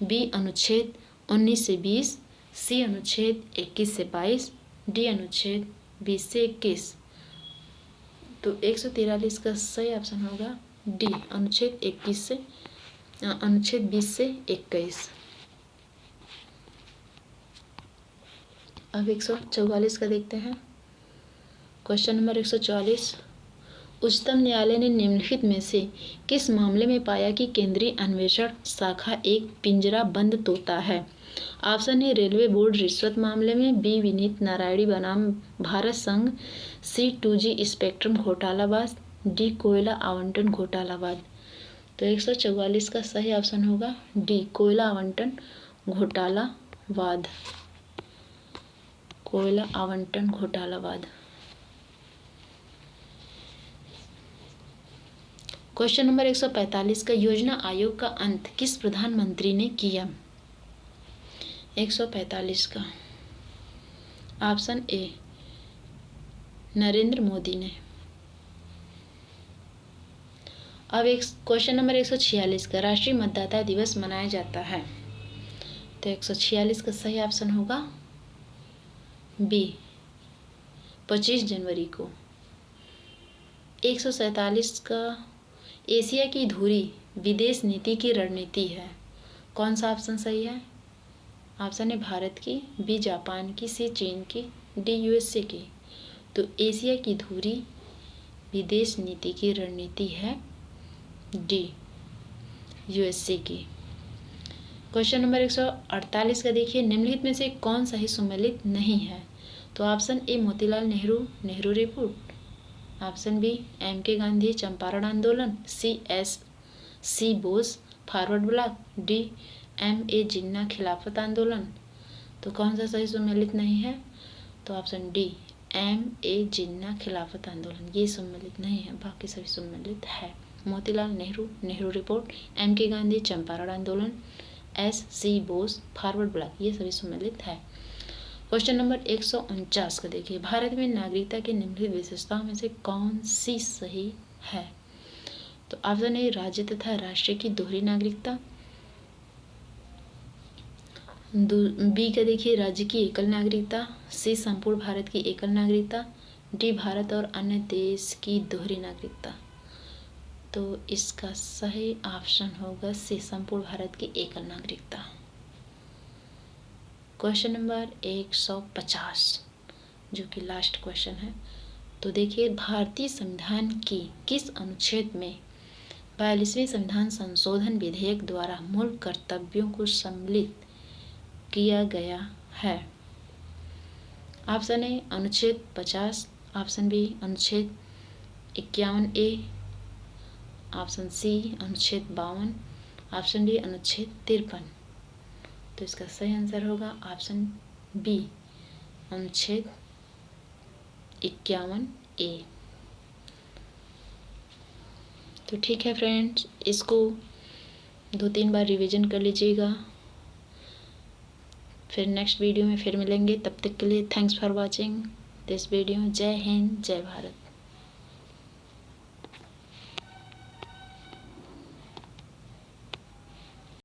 बी अनुच्छेद 19 से 20, सी अनुच्छेद 21 से 22, डी अनुच्छेद 20 से 21। तो 143 का सही ऑप्शन होगा डी अनुच्छेद 20 से 21। अब 144 का देखते हैं। क्वेश्चन नंबर 144, उच्चतम न्यायालय ने निम्नलिखित में से किस मामले में पाया कि केंद्रीय अन्वेषण शाखा एक पिंजरा बंद तोता है? ऑप्शन ए रेलवे बोर्ड रिश्वत मामले में, बी विनीत नारायणी बनाम भारत संघ, सी 2G स्पेक्ट्रम घोटालाबाज, डी कोयला आवंटन घोटालाबाज। तो 144 का सही ऑप्शन होगा डी कोयला आवंटन घोटालावाद। कोयला आवंटन घोटालावाद। क्वेश्चन नंबर 145 का योजना आयोग का अंत किस प्रधानमंत्री ने किया? 145 का ऑप्शन ए नरेंद्र मोदी ने। अब एक क्वेश्चन नंबर 146 का राष्ट्रीय मतदाता दिवस मनाया जाता है। तो 146 का सही ऑप्शन होगा बी 25 जनवरी को। 147 का एशिया की धुरी विदेश नीति की रणनीति है। कौन सा ऑप्शन सही है? ऑप्शन है भारत की, बी जापान की, सी चीन की, डी USA की। तो एशिया की धुरी विदेश नीति की रणनीति है डी USA की। क्वेश्चन नंबर 148 का देखिए, निम्नलिखित में से कौन सा ही सम्मिलित नहीं है? तो option A Motilal Nehru Nehru report, option B MK Gandhi Champaran आंदोलन, C Bose forward bloc, D MA Jinnah Khilafat आंदोलन। तो कौन सा सही सम्मिलित नहीं है? तो option D MA Jinnah Khilafat आंदोलन, ये सम्मिलित नहीं है, बाकी सभी सम्मिलित है। मोतीलाल नेहरू नेहरू रिपोर्ट, MK गांधी चंपारण आंदोलन, सी बोस फॉरवर्ड ब्लॉक, ये सभी सम्मिलित है। क्वेश्चन नंबर 149 का देखिए, भारत में नागरिकता की निम्नलिखित विशेषताओं में से कौन सी सही है? तो ऑप्शन ए राज्य तथा राष्ट्र की दोहरी नागरिकता, बी का देखिए राज्य की एकल नागरिकता, सी संपूर्ण भारत की एकल नागरिकता, डी भारत और अन्य देश की दोहरी नागरिकता। तो इसका सही ऑप्शन होगा सी संपूर्ण भारत की एकल नागरिकता। क्वेश्चन नंबर 150 जो कि लास्ट क्वेश्चन है। तो देखिए, भारतीय संविधान की किस अनुच्छेद में 42वें संविधान संशोधन विधेयक द्वारा मूल कर्तव्यों को सम्मिलित किया गया है? ऑप्शन ए अनुच्छेद 50, ऑप्शन बी अनुच्छेद 51A, ऑप्शन सी अनुच्छेद 52, ऑप्शन डी अनुच्छेद 53। तो इसका सही आंसर होगा ऑप्शन बी अनुच्छेद 51A। तो ठीक है फ्रेंड्स, इसको 2-3 बार रिवीजन कर लीजिएगा। फिर नेक्स्ट वीडियो में फिर मिलेंगे, तब तक के लिए thanks for watching this video. जय हिंद, जय भारत।